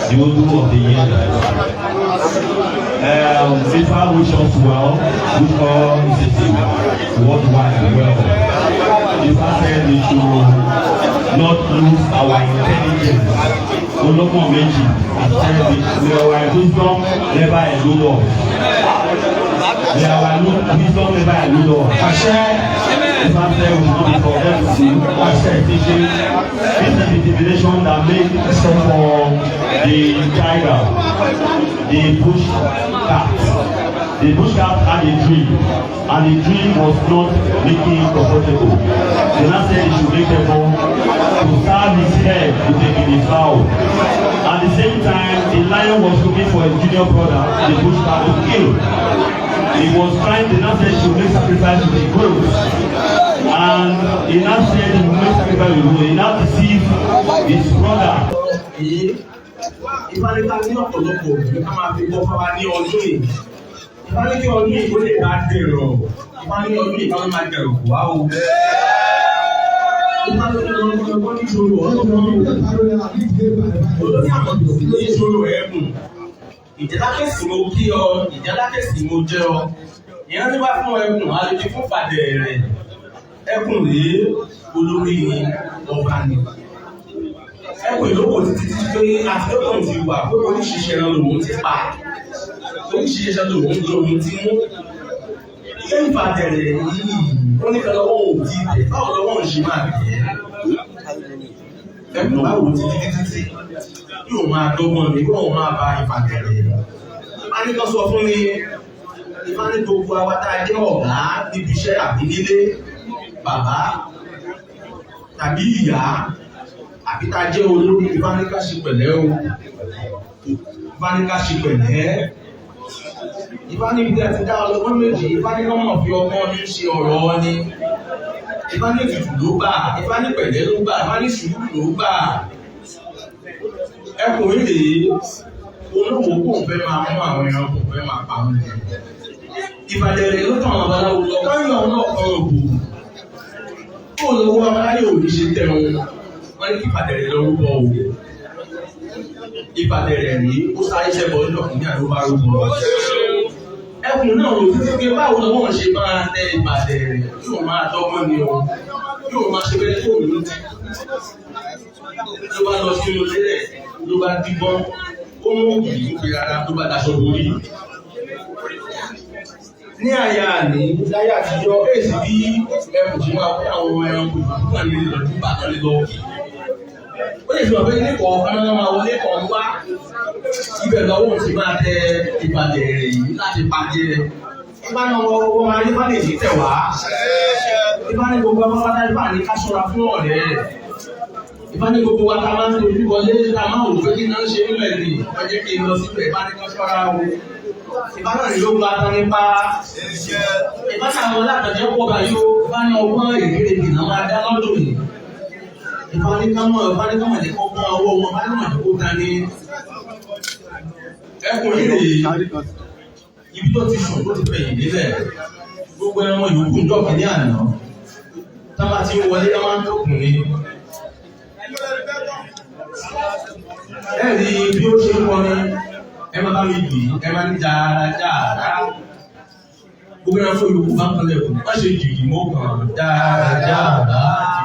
the Odu of the year. FIFA wish us well, wish all is worldwide well. FIFA said we should not lose our intelligence. Olókùn méjì àti our wisdom never elude us. Our wisdom never elude us. Àṣẹ FIFA said we should not forget to àṣẹ teaching. This is the divination that made sense for the tiger, the bush cat. The bush cat had a dream, and the dream was not making comfortable. The man said he should make effort to serve his head with a fowl. At the same time, the lion was looking for his junior brother, the bush cat, to kill. He was trying, the man said he should make sacrifice with the goats. And he now said he would make sacrifice with the goats. He now deceived his brother. Ìbánika ní ọ̀pọ̀lọpọ̀ òbí ká máa fi bọ́ fáwa ní ọdún yìí. Ìbánika ọdún yìí kó lè bá dẹ̀rọ̀. Ìbánika ọdún yìí ká ló máa dẹ̀rọ̀ kù wá o. Ìbánika ọdún ní ìṣòro olórí àmọ̀tò sí lórí ìṣòro ẹ̀bùn. Ìjẹ́lákẹ́sì mo kí ọ, ìjẹ́lákẹ́sì mo jẹ́ ọ. Ìyẹn tí wá fún ẹkùn, a lè fi fún pàdé rẹ̀. Ẹkùn rèé olórí ọba ni. Ẹkùn ìlókò títí pé àtẹ́kùn ti wà pé oríṣiríṣi ẹran lòun ti pa. Oríṣiríṣi ẹran lòun ti mú. Ilé ìbàdẹ̀rẹ̀ yìí, ó ní kan lọ́wọ́ òun ti bẹ̀, báwo lọ́wọ́ òun ṣe máa bẹ̀? Ẹkùn báwo títí yóò máa dọ́gbọ́n mi, yóò máa bá ìbàdẹ̀rẹ̀. A ní kan sọ fún mi, ìfá ní gbogbo awátá jẹ́ ọ̀gá níbi iṣẹ́ àbí nílé, bàbá tàbí ìyá àbí tá a jẹ́ olórí ìfáníká ṣe pẹ̀lẹ́ o ìfáníká ṣe pẹ̀lẹ́ ìfáníbi tí a ti dá ọlọ́gbọ́n méjì ìfáníká mọ̀ fi ọgbọ́n ní ṣe ọ̀rọ̀ ni ìfánítutù ló gbà ìfánipẹ̀lẹ́ ló gbà ìfánisùúrù ló gbà ẹkùn ilé olówó kò fẹ́ máa mú àwọn ẹran kò fẹ́ máa pa wọn lẹ́yìn ìbàdẹ̀rẹ̀ ló tàn àwọn babaláwo lọ káyọ̀ náà kan òbò kó lówó amáyé òní ṣe tẹ̀ wọn wọ́n ní kí ìbàdẹ̀rẹ̀ lórúkọ o ìbàdẹ̀rẹ̀ rí ó sáré ṣẹ́bọ̀ ọdún àdó bá rúbọ ẹkùn náà rò títí pé báwo ni wọ́n ṣe máa tẹ ìbàdẹ̀rẹ̀ yóò máa dọ́gbọ́n ni o yóò máa ṣe bẹ́ẹ̀ fóònù ló ti ló bá lọ sí inú lélẹ̀ ló bá dígbọ́n ó mú òbí ń pe ara tó bá daṣọ lórí ní àyà ní láyé àtijọ́ èsì bí ẹkùn tí wọ́n fún àwọn ẹranko ìdúgbò ní ilé lọ́dún bàtọ́ lé lọ. Ó lè fi hàn pé nípa ọ̀kan náà máa wọlé kan wá ibẹ̀ lọ́wọ́ ti máa tẹ ìbàdẹ̀ rẹ̀ yìí láti pàdé rẹ̀. Ìbá ní ọwọ́ máa rí bá lè ní tẹ̀ wá. Ìbá ní gbogbo ọmọ wáta ìbá ní ká ṣọ́ra fún ọ̀rẹ́ rẹ̀. Ìbá ní gbogbo wa ta máa ń dojú wọlé ta máa wò pé kí náà ń ṣe nílẹ̀ ní ọjọ́ kí n lọ síbẹ̀ ìbá ní ká ṣọ́ra o. Ìbá náà ní ló gba tán nípa. Ìbá ní àwọn aláàtọ̀jẹ́ pọ̀ bá yóò bá ní ọgbọ́n ìkéde dìnnà máa dá lọ́dún yìí. Ìbá ní kámọ̀ ní kọ́kọ́ ọwọ́ wọn bá ní mọ̀ kó dání. Ẹkùn yìí rèé ibi tó ti sùn tó ti fẹ̀yìn nílẹ̀ gbogbo ẹran yòókù ń dọ̀kì ní àná tábà tí ń wọlé máa ń tókùn ní. Ẹ rí bí ó ṣe ń kọrin ẹ máa bá mi bì í ẹ máa ń dáadáa gbogbo ẹran fún yòókù bá ń kọlẹ̀ kù má ṣe jìgì mọ́ kàn dáadáa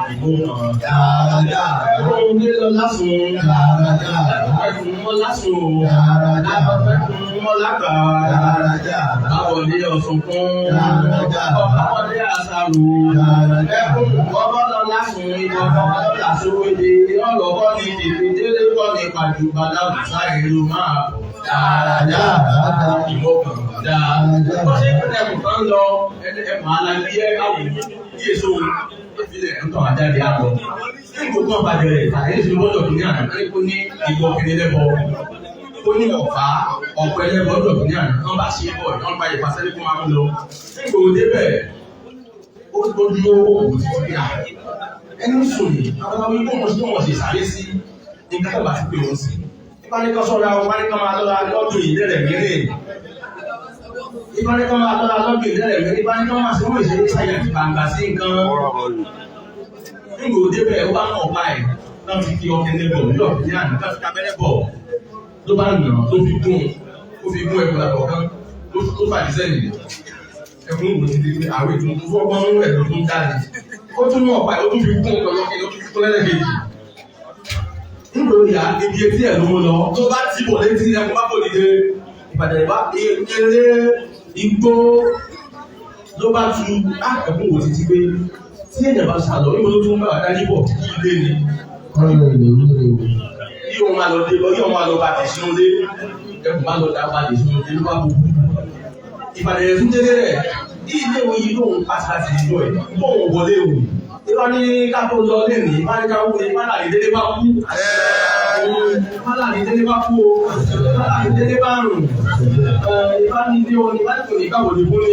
jìgì mọ́ kàn dáadáa ẹ̀rọ ilé lọ lásùn dáadáa ẹ̀kùn mọ́ lásùn dáadáa mọ́ lágbàá àwọ̀lé ọ̀sùn fún ọ̀pọ̀lọpọ̀ àṣàrò ẹkùn ọmọ lọ lásùn ìjọba lásòwédé ọlọ́kọ́ ní tètè délé kọ́ ní pàjùbàdà bùsáì ló máa dáadáa ìmọ̀kàn dáadáa. Wọ́n ṣe pẹ́lẹ́ kùtàn lọ ẹ̀mọ̀ alágbé káwọ̀ ní èso ìfilẹ̀ ẹ̀ńtọ̀ àjáde àbọ̀. Ní gbogbo ọ̀bàjẹ́ rẹ̀ tàbí èso lọ́dọ̀ tó ní àná kó ní ìgbọ̀ kìnìlẹ́bọ̀ ó ní ọ̀fà ọ̀pọ̀ ẹlẹ́bọ̀ ọ̀dọ̀ tó ní àná wọ́n bá ṣe bọ̀ wọ́n gba ìfàsẹ́lẹ̀ fún máa ń lọ. Ní gbogbo débẹ̀ ó dúró òkú títí à ẹni sùn ní àwọn ọmọ ikú wọn sí wọn sì sáré sí ní kákàbà sí pé wọn sí. Ìbánikọ́ sọ́ra wọn ìbánikọ́ máa lọ́ra lọ́dún ìdẹ́rẹ̀ mìíràn. Ìbánikọ́ máa lọ́ra lọ́dún ìdẹ́rẹ̀ mìíràn. Ìbánikọ́ máa sí wọ́n ìṣeré sáyà ti gbangba sí nǹkan. Nígbò débẹ̀ ó bá mọ̀ ọ̀pá ẹ̀ náà fi kí ọkẹ́ lẹ́bọ̀ ní ọ̀pẹ́ ní àná káfí kábẹ́rẹ́ bọ̀ ló bá nà tó fi gún ẹ̀kọ́ lápọ̀ kan tó fàdí sẹ́yìn. Ẹkùn òwò ti di àwọn ètò tó fọ́gbọ́n mú ẹ̀dọ̀ tó ń jáde. Ó tún mú ọ̀pá ẹ̀ ó tún fi gún ọ̀pọ̀lọpọ̀ ó tún fi gún lẹ́lẹ́kejì. Nígbò ìyá ibi etí ẹ̀ ló mú lọ tó bá ti bọ̀ létí ẹkùn bá bò nílé ìbàdàn ìbá eré igbó ló bá tu ẹkùn òwò ti ti pé tí èèyàn bá ṣàlọ́ níbo ló tún bá wà dání bọ̀ kí ilé ni. Yíò máa lọ dé lọ yíò máa lọ bá tẹ̀ sínú lé ẹkùn bá lọ dá bá tẹ̀ sínú lé ló bá bò. Ìbàdàn ẹ̀ tún délé rẹ̀ ilé ìwé yìí lóun pàṣẹ láti ìlú ẹ̀ lóun wọlé òun. Ìwọ ní ká tó lọ lé ní ìbáníkà wúwo ìbánà ìdílé bá kú. Ìbánà ìdílé bá kú o. Ìbánà ìdílé bá rùn. Ìbánidé wọn ni ìbáníkà ní káwọ̀ ní fún ní.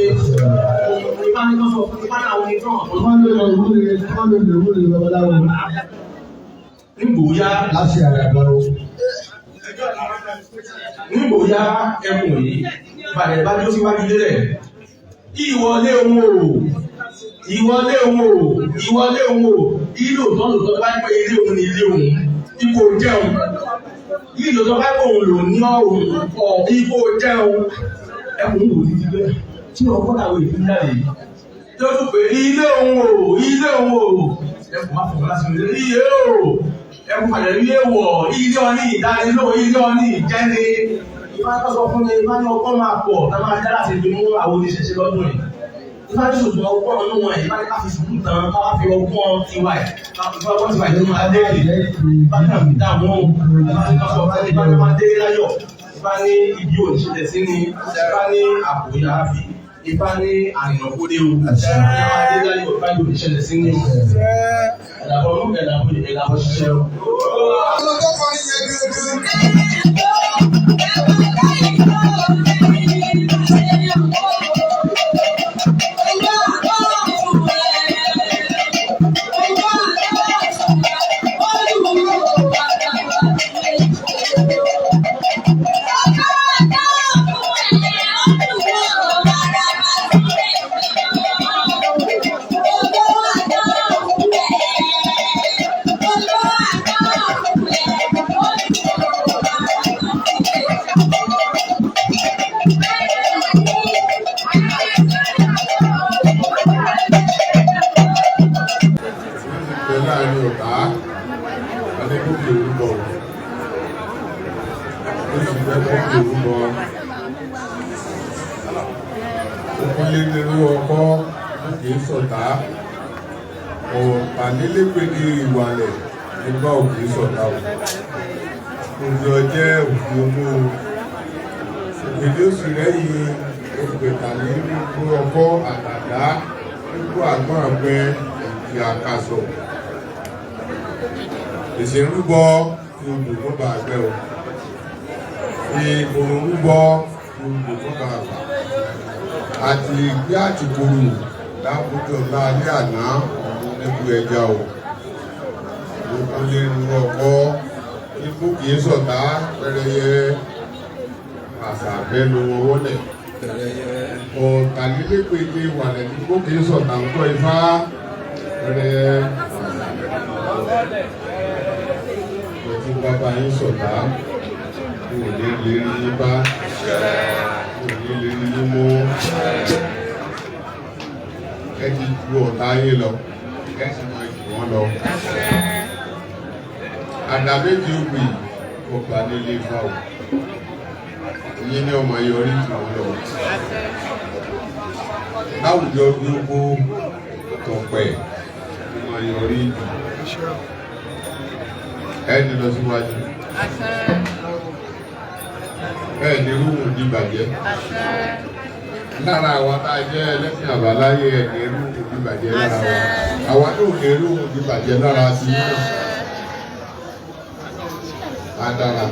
Ìbáníkà sọ fún ìbánà àwọn ìtàn. Nígbòóyá láti àràbà o. Nígbòóyá ẹkùn yìí ìbàdàn ìbá jó síwájú lélẹ̀. Ìwọlé ohun o. Ìwọlé ohun o. Ìwọlé ohun o. Ilé òtọ́ lòtọ́ bá ń pẹ́ ilé òun ní ilé òun. Ipò jẹun. Ilé òtọ́ bá ń pẹ́ òun lò ní ọ̀rùn ọ̀ ipò jẹun. Ẹkùn wò ní ti bẹ́ẹ̀. Tí ọkọ̀ làwọn èdè ń jáde yìí. Tó tún pé ilé ohun o. Ilé ohun o. Ẹkùn má fọwọ́ láti ilé. Iye o. Ẹkùn pàdé ilé wọ̀. Ilé ọní ìdánilò. Ilé ọní ìjẹ́ni. Ìbá tó sọ fún mi, ìbá ní ọkọ̀ máa pọ̀, tá máa dá láti fi mú àwọn oníṣẹ́ṣe lọ́dún yìí. Ìbá ní ṣùgbọ́n ọkọ̀ ọ̀nà wọn ìbá ní ká fi sùúrù tán, ká wá fi ọgbọ́n tiwa ẹ̀. Ìbá ọgbọ́n tiwa ìlú máa dé rè. Ìbá ní àmì dáàmú, ìbá ní ká sọ fún ìbá ní máa dé láyọ̀. Ìbá ní ibi òṣìṣẹ́ sí ni, ìbá ní àpò ìyá fi, ìbá ní àrìnà kódé o. Ìbá máa dé láyọ̀, ìbá ní òṣìṣẹ́ sí ni. Ẹ̀dàbọ̀ mú ẹ̀dàbọ̀ ṣiṣẹ́ o. Ìpínlẹ̀ olúwo ọkọ kì í sọ̀tá ọ̀tàlélẹ́gbẹ̀dẹ ìwàlẹ̀ nígbà òkè sọ̀tá o ojú ọjẹ́ òkè olú òkèlè oṣù lẹ́yìn òkètàlélẹ́gbẹ̀dẹ ọkọ àtàdá nígbà àgbọ̀n àgbẹ̀ ìdí àkàsọ̀ èsì rúbọ tí odò tó bá àgbẹ̀ o ní òun rúbọ tí odò tó bá àgbà àti ìgbé àtìkòrò láàbùjọ láàrin àná níbu ẹja o lókun lè rú ọkọ ikú kìí sọ̀tá pẹ́rẹyẹ àṣà àbẹ́nu owó lẹ̀ ọ̀tàlélẹ́gbẹ̀dẹ ìwàlẹ̀ tí kò kìí sọ̀tá ń kọ́ ifá pẹ́rẹyẹ àṣà àbẹ́nu owó lẹ̀ tí bàbá yín sọ̀tá kò lè lè rí yín bá kò lè lè rí yín mú ẹ ti ju ọ̀tá yín lọ ẹ sì máa jù wọ́n lọ. Àdàbẹ́jì ògbì kò gbà nílé ifá o ìyẹn ní ọmọ yọrí jù wọ́n lọ. Láwùjọ gbogbo tọ̀pẹ̀ ọmọ yọrí jù ẹni lọ síwájú ẹni rúhùn ní bàjẹ́ lára àwọn tá a jẹ́ ẹlẹ́sìn àbáláyé ẹni rúhùn ní bàjẹ́ lára wa àwọn náà ní rúhùn ní bàjẹ́ lára sí náà adára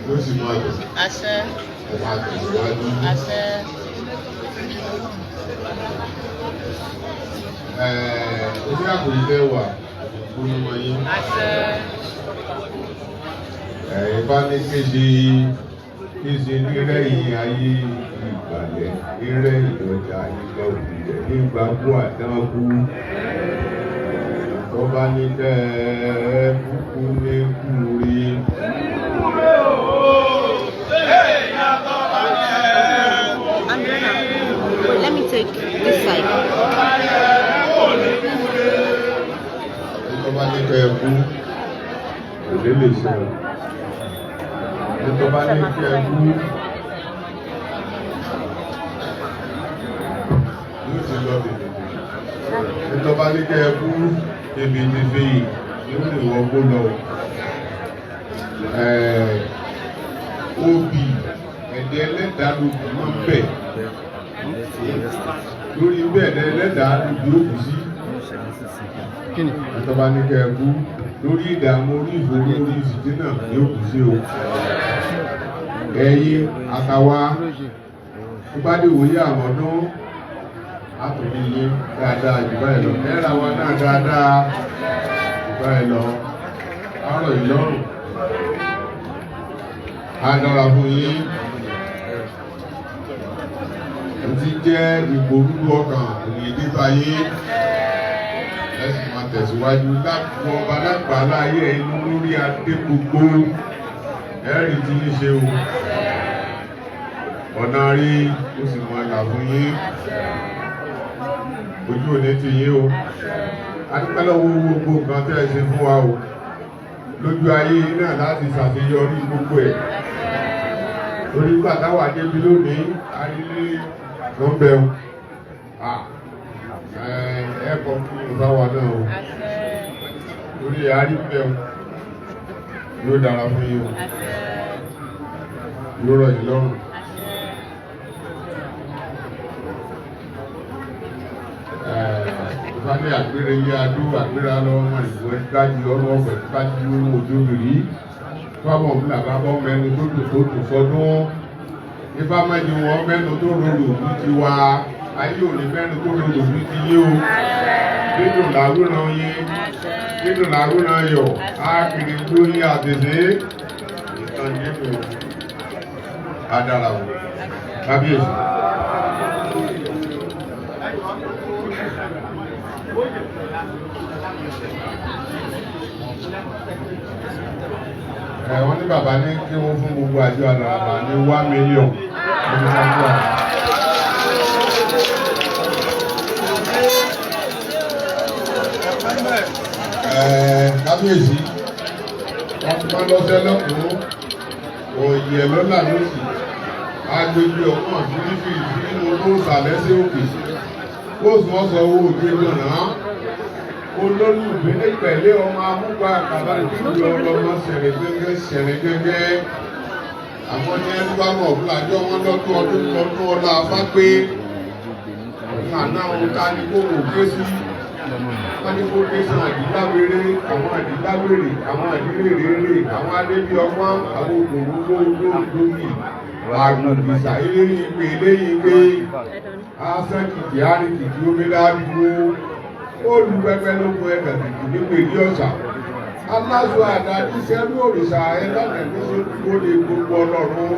ló sì máa dùn ọba àtẹ̀síwájú orí àkòrí lẹ́wà olùmọ̀ yín ìbá ní kéde nírẹ̀yìn ayé ìgbàlẹ̀ nírẹ̀yìn ọjà ìgbà òkùnjẹ nígbà kú àdánkú tó bá ní tẹ́ kúkú ní kúrí. Let me take this side. Tó bá ní kẹ́ kú kò lè lè ṣe ọ̀ tó bá ní kẹ́ kú yóò ti lọ bèbè tó bá ní kẹ́ kú ebi ti fi yóò lè wọ́n kó lọ obì ẹ̀dẹ̀ ẹlẹ́dàá ló kù mọ́ bẹ̀ lórí bẹ́ẹ̀ ẹlẹ́dàá ló kù ó kù sí àtọ́bá ní kẹ́ ẹ̀kú lórí ìdààmú orí ìfòrí orí ìfìdí náà ní òkú sí o ẹ̀yin àtàwà ìpàdé òye àwọn ọdún àtòrí yé dáadáa jù báyìí lọ ẹ̀rà wa náà dáadáa jù báyìí lọ àárọ̀ ìlọ́rùn adára fún yín ti jẹ́ ìgbòrúdú ọkàn òyìnbí báyé ẹ̀sìn máa tẹ̀síwájú láti ọba lágbà láyé inú lórí adé gbogbo ẹ̀rì tí ní ṣe o ọ̀nà rí ó sì mọ̀ ẹ̀là fún yín ojú òní ti yín o adúpẹ́lọ́wọ́ gbogbo nǹkan tẹ́ ẹ ṣe fún wa o lójú ayé náà láti ṣàṣeyọrí gbogbo ẹ̀ torí gbàtàwà débi lónìí arílé lọ́bẹ̀ o ẹ̀kọ́ fún ìbáwà náà o lórí àríbẹ̀ o yóò dára fún yín o yóò rọ̀ yín lọ́rùn ìfàlẹ́ àgbére ilé adó àgbéra lọ́wọ́ ìwé dájú ọ̀rọ̀ ọ̀fẹ́ dájú ojú rí fáwọn òbí làbábọ́ mẹ́nu tó tò fọdún ifá mẹ́ni wọn mẹ́nu tó rọrùn òbí ti wá ayé òní mẹ́nu tó rọrùn òbí ti yé o nínú làwúrán yé nínú làwúrán yọ ákìrì lórí àtẹ̀sẹ̀ ìtàn nínú adára o kábíyèsí. Wọ́n ní bàbá ní kí wọ́n fún gbogbo àjọ àlàràbà ní 1 million ní sáfíà. Kábíyèsí wọ́n ti máa lọ́sẹ̀ lọ́kùnrin òyì ẹ̀ lọ́là lóṣì agbègbè ọ̀hún fìrífìrí nínú tó sàlẹ̀ sí òkè ó sì wọ́n sọ owó òjò lọ́nà olólùgbé ní pẹ̀lẹ́ ọmọ amúgbà àkàbà ìdíje ọlọ́mọ ṣẹ̀rẹ̀ gẹ́gẹ́ àwọn ní ẹni bá mọ̀ fúlàjọ́ wọn lọ́dún ọlá afápé àná òun ká ní kó wò ké sí wọ́n ní kó ké sí àdìláwéré àwọn àdìláwéré àwọn àdìlérèrè àwọn adébí ọgbọ́n àwọn òdòdó olóòdóyè àgùnbìsà eléyìí pé asẹ́kìtì àríkìtì omíláàdúró olùpẹpẹ lóko ẹgbẹ tìtì nípa èdè ọ̀sà aláṣọ àdájú sẹ́rú òrìṣà ẹlẹ́dẹ̀ẹ́dẹ́ tó lè gbogbo ọlọ́run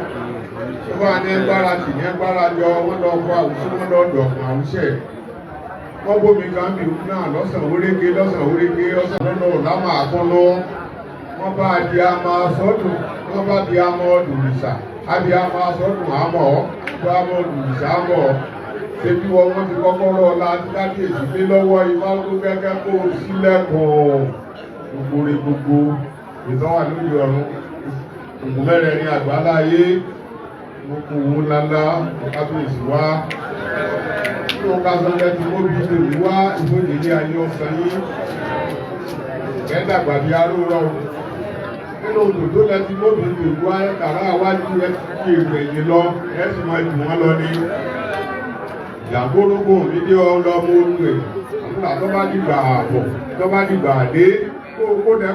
tó bá ní ẹgbára tì ní ẹgbára yọ wọ́n lọ kọ àwùjọ wọn lọ dọ̀kùn àwùṣẹ́ wọ́n bómi kan bí òun náà lọ́sàn wóréké ọ̀sán lọ́nà ọ̀làmà àkọ́lọ́ wọ́n bá di àmà sọ́dún wọ́n bá di àmà ọdún òrìṣà àbí àmà sọ́dún àmọ́ bá àmà ọdún òrìṣà àmọ́ ṣebí wọn ti kọ́kọ́rọ́ ọ̀la láti èsì lé lọ́wọ́ ìwà tó gẹ́gẹ́ kó sílẹ̀kùn gbogbo ìtọ́wà lórí ọ̀run ògùn mẹ́rẹ̀ ní àgbáláyé gbogbo owó ńláńlá kábíyèsí wá tí ó ká sọ́jẹ́ tí ó bí lèmi wá ìfòjèlé ayé ọ̀sán yìí kẹ́dàgbà bí arúrọ̀ nínú odò tó lẹ́tí mọ́bí lèmi wá kàrá àwájú ẹ̀ ti èrò ẹ̀yìn lọ ẹ̀ sì máa jù wọ́n lọ ní ìyàgbórógbò mi dé ọlọ́mọ ogun ẹ̀ nígbà tó bá dìgbà àbọ̀ tó bá dìgbà àdé kó dẹ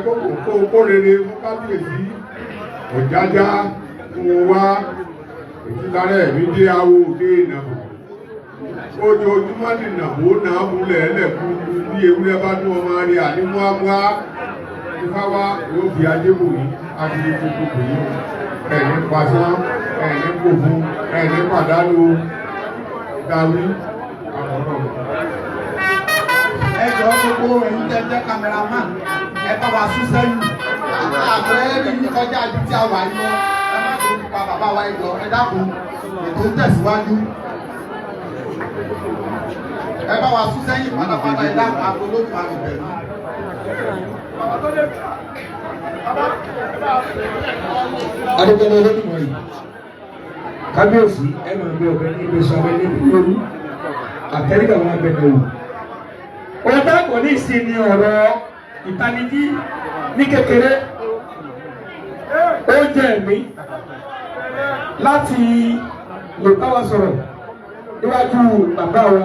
kó rere fún kábíyèsí ọ̀jájá fún wa ìtìlárẹ̀ mi dé awo òde ìnàbò ojoojúmọ́ ní ìnàbò náà múlẹ̀ ẹlẹ́kùn bí ewúrẹ́ bá tún ọmọ rẹ̀ ànímúámúá ìfáwá yóò fi ajébò yìí àti ìfúkúkú yìí ẹ̀ní pasán ẹ̀ní kòfún ẹ̀ní pàdánù dáwí àwọn ọmọ. Ẹjọ́ gbogbo ẹ̀yin tẹ́ jẹ́ cameraman ẹ bá wa sún sẹ́yìn àbẹ́ rí ní kọjá ibi tí a wà yìí lọ ẹ má tó nípa bàbá wa ẹjọ́ ẹ dákun ètò ń tẹ̀síwájú ẹ bá wa sún sẹ́yìn pátápátá ẹ dákun agolóòtú àgbẹ̀ náà. Adékọ́lá olódùmọ̀ yìí kábíyèsí ẹ máa gbé ọbẹ̀ ní ìgbésọ̀ abẹ́ níbi lórí àtẹ́ríkà wọn abẹ́rẹ́ wò. Ọ̀dà kò ní ìsinmi ọ̀rọ̀ ìtanijí ní kékeré ó jẹ́ ẹ̀mí láti lè bá wa sọ̀rọ̀ níwájú bàbá wa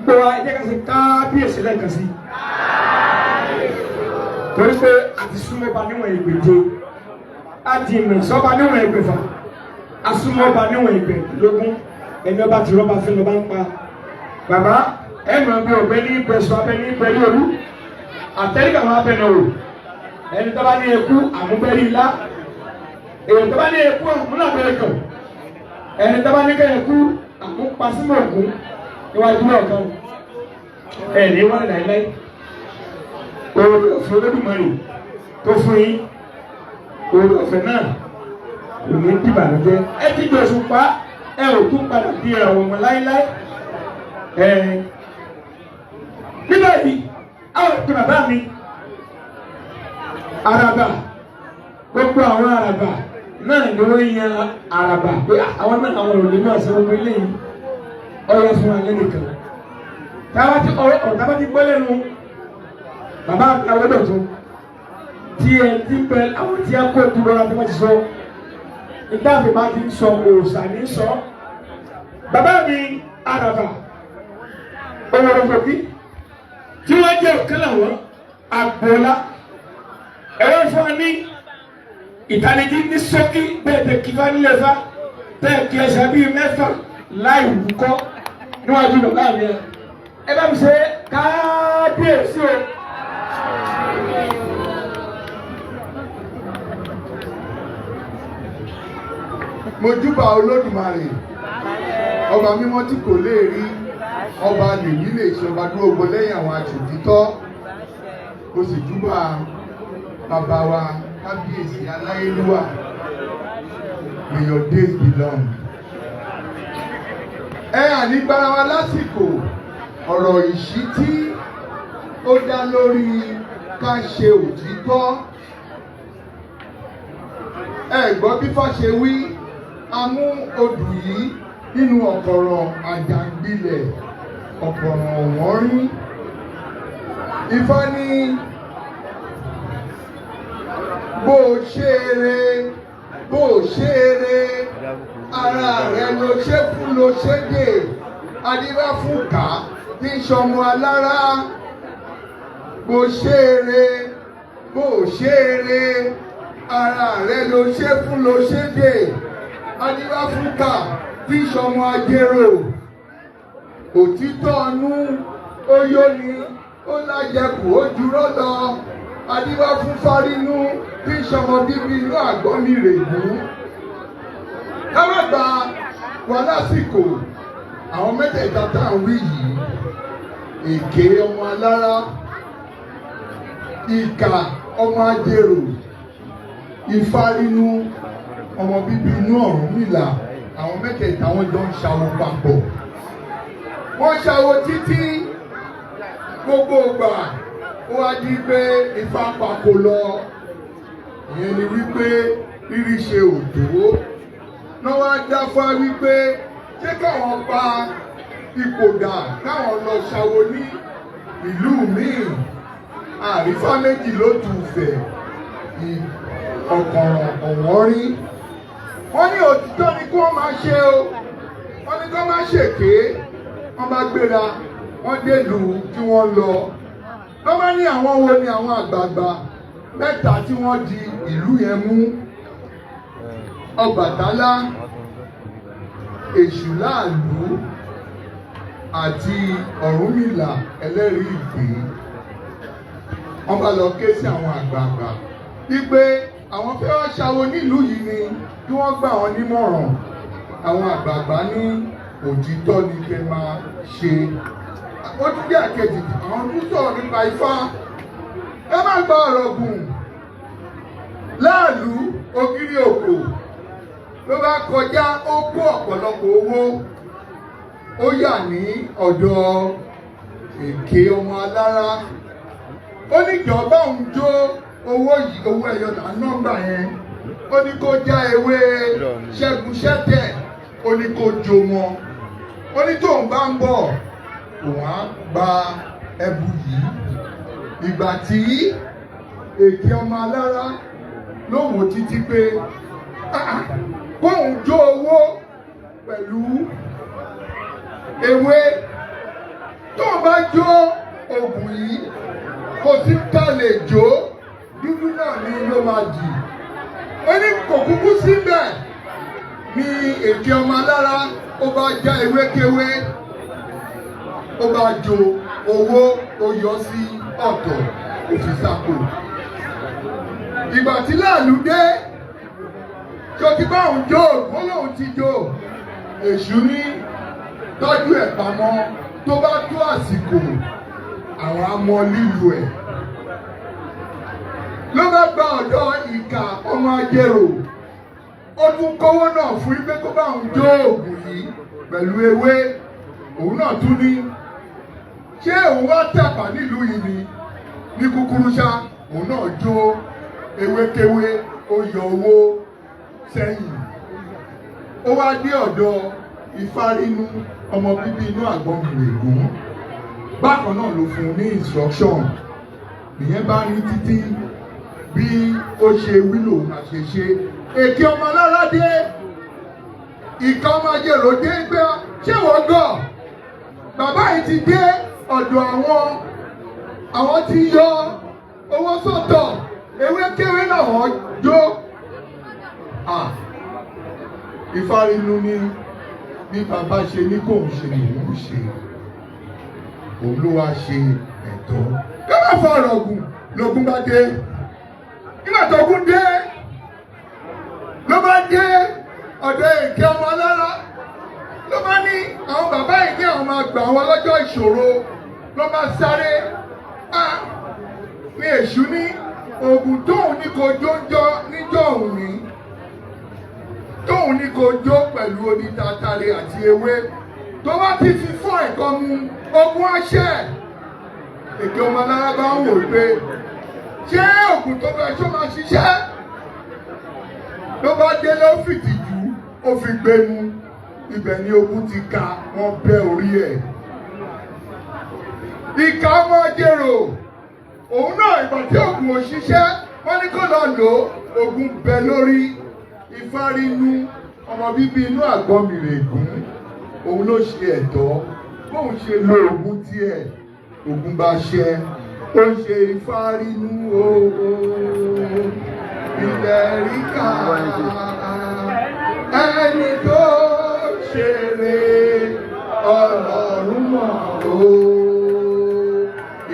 gbọ́ wa ẹ̀jẹ̀ kan sí kábíyèsí lẹ́ẹ̀kan sí torí pé àti súnmọ́ba níwọ̀n ìgbèje àti ìmọ̀ ìsọ́ba níwọ̀n ìgbèfà asúnmọ́ba níwọ̀n ìgbèlógún ẹni ọba tí rọ́bà fẹ́ lọ́ba ń pa bàbá ẹnu ẹbí ọbẹ ní ìbẹsọ abẹ ní ìbẹrí olú àtẹríkà wọn abẹ náà wò ẹni tó bá ní eku àmúbẹrí ilá èyí tó bá ní eku àmúnàbẹrẹ kàn ẹni tó bá ní kẹ eku àmúpasímọ ògún níwájú náà kan ẹni wọn ní láìláì oore ọ̀fẹ́ Olódùmarè tó fún yín oore ọ̀fẹ́ náà kò ní dìbànújẹ́ ẹ ti gbèsùn pa ẹ ò tún padà di ẹ̀wọ̀n ọmọ láíláí nígbà yìí àwọn ìpín bàbá mi àràbà gbogbo àwọn àràbà náà ni wọ́n yan àràbà pé àwọn náà àwọn òròlé náà ṣe gbogbo eléyìí ọyọ fún wa lẹ́nìkan tábà ti gbọ́ lẹ́nu bàbá àwọn dọ̀tún tí ẹ ti bẹ àwọn tí a kó dúró láti wọ́n ti sọ ìgbà àfi máa ti sọ òòsà ní sọ bàbá mi àràbà ọ̀rọ̀fọ̀bí tí wọ́n jẹ́ ọ̀kan àwọn àgbọ̀lá ẹ̀rọ fún wa ní ìtàlẹ́jì ní sọ́kí bẹ́ẹ̀ tẹ̀ kí bá nílẹ̀ fa tẹ̀ kí ẹsẹ̀ bíi mẹ́fà láì wúkọ́ níwájú bàbá mi ẹ bá mi ṣe kábíyèsí o. Mojúbà Olódùmarè ọba mímọ́ tí kò lè rí ọba nìyí lè ṣe ọba dúró gbọ́ lẹ́yìn àwọn aṣòtítọ́ ó sì júbà bàbá wa kábíyèsí aláyélúwà may your days be long. Ànígbára wa lásìkò ọ̀rọ̀ ìṣítí ó dá lórí ká ṣe òtítọ́ gbọ́ bí Ifá ṣe wí a mú odù yìí nínú ọ̀kọ̀rọ̀ àjàngbilẹ̀ ọ̀pọ̀rọ̀ wọ́n rí. Ifá ní bó ṣe eré bó ṣe eré ara rẹ̀ ló ṣe fún ló ṣe dé adíbá fún ká ní sọmọ alára bó ṣe eré bó ṣe eré ara rẹ̀ ló ṣe fún ló ṣe dé adíbá fún ká ní sọmọ ajérò òtítọ́ ọnú ó yóni ó lájẹkù ó jurọ́ lọ adíbá fún fárínú tí sọmọ bíbí inú àgbọn mi règún. ká má gba wa lásìkò àwọn mẹ́tẹ̀ẹ̀ta tá à ń wí yìí èké ọmọ alára ìkà ọmọ ajérò ìfárínú ọmọ bíbí inú Ọ̀rúnmìlà àwọn mẹ́tẹ̀ẹ̀ta wọn jọ ń ṣàwò papọ̀. wọ́n ṣàwò títí gbogbo ìgbà ó wá di pé Ifá pako lọ ìyẹn ni wípé rírí ṣe òdò náà wá dáfá wípé ṣé káwọn pa ipò dà káwọn lọ ṣàwò ní ìlú míì àrífá méjì ló tù fẹ̀ ọ̀kọ̀rọ̀ ọ̀wọ́n rí. wọ́n ní òtítọ́ ni kí wọ́n máa ṣe o wọ́n ní kí wọ́n máa ṣèké wọ́n bá gbéra wọ́n délùú tí wọ́n lọ. wọ́n bá ní àwọn wo ni àwọn àgbààgbà mẹ́ta tí wọ́n di ìlú yẹn mú. Ọbàtálá, Èṣùláàlú àti Ọ̀rúnmìlà ẹlẹ́rìí ìgbé. wọ́n bá lọ ké sí àwọn àgbààgbà wípé àwọn fẹ́ wá ṣàwo nílùú yìí ni kí wọ́n gbà wọ́n nímọ̀ràn. àwọn àgbààgbà ní òtítọ́ ni kẹ́ máa ṣe. ó tún jẹ́ àkejì àwọn tó sọ̀rọ̀ nípa Ifá. ẹ má gba ọ̀rọ̀ gùn. Láàlú ògiri òkò ló bá kọjá ó kó ọ̀pọ̀lọpọ̀ owó ó yà ní ọ̀dọ̀ èké ọmọ alára. ó ní ìjọba òun jó owó yìí owó ẹyọ là nọ́mbà yẹn ó ní kó já ewé ṣẹ́gun ṣẹ́tẹ̀ ó ní kó jó wọn ó ní tóun bá ń bọ̀ òun á gba ẹbù yìí. ìgbà tí èké ọmọ alára ló wò títí pé kóun jó owó pẹ̀lú ewé tóun bá jó oògùn yìí kò sí ká lè jó dúdú náà ni ló máa dì. ó ní kò kúkú síbẹ̀ ni èké ọmọ alára ó bá já ewékewé ó bá jó owó ó yọ sí ọ̀tọ̀ ó fi sápò. ìgbà tí Láàlú dé ṣòtí bá òun jó ó lóun ti jó. Èṣù ní tọ́jú ẹ̀ pamọ́ tó bá tó àsìkò àwọn amọ̀ lílu ẹ̀. ló bá gba ọ̀dọ̀ ìkà ọmọ ajérò ó tún kówó náà fún ibẹ̀ tó bá òun jó oògùn yìí pẹ̀lú ewé. òun náà tún ní ṣé òun wá tẹ̀pà nílùú yìí ni ní kúkúrú ṣá òun náà jó ewékewé ó yọ owó sẹ́yìn. ó wá dé ọ̀dọ̀ Ifárínú ọmọ bíbí inú àgbọn Mìrègún. bákan náà ló fún un ní instruction ìyẹn bá ní títí bí ó ṣe wílò àṣeṣe. èké ọmọ alára dé ìka ọmọ ajérò dé gbé ṣé wọ́n gọ̀ bàbá yìí ti dé ọ̀dọ̀ àwọn tí yọ owó sọ́tọ̀ ewékewé làwọn jó. Ifárínú ní bí bàbá ṣe ní kò ń ṣe ìlú ṣe òun ló wá ṣe ẹ̀tọ́. ká má fọ ọ̀rọ̀ gùn lógún bá dé. nígbà tó gún dé ló bá dé ọ̀dọ̀ èké ọmọ alára ló bá ní àwọn bàbá yìí ní àwọn máa gbà wọn lọ́jọ́ ìṣòro ló bá sáré. ní Èṣù ní oògùn tóun ní kò jójọ́ níjọ́ òun ní tóun ní kò jó pẹ̀lú omi tatare àti ewé tó bá ti fi fún ẹ̀kọ́ mu ogun àṣẹ. èké ọmọ alára bá ń wò pé ṣé oògùn tó fẹ́ ṣó máa ṣiṣẹ́. ló bá dé ló fìtìjú ó fi gbénu ibẹ̀ ni ogun ti ka wọ́n bẹ́ orí ẹ̀. Ìka ọmọ jèrò òun náà ìgbà tí oògùn ò ṣiṣẹ́ wọ́n ní kó lọ lò ó oògùn bẹ lórí ìfarinu ọmọ bíbí inú àgbọn mìrègún òun ló ṣe ẹ̀tọ́ bóun ṣe lo oògùn tiẹ̀ oògùn bá ṣẹ ó ṣe ìfarinu ooo ilẹ̀ ríkà ẹni tó ṣeré ọlọ́run mọ̀ ooo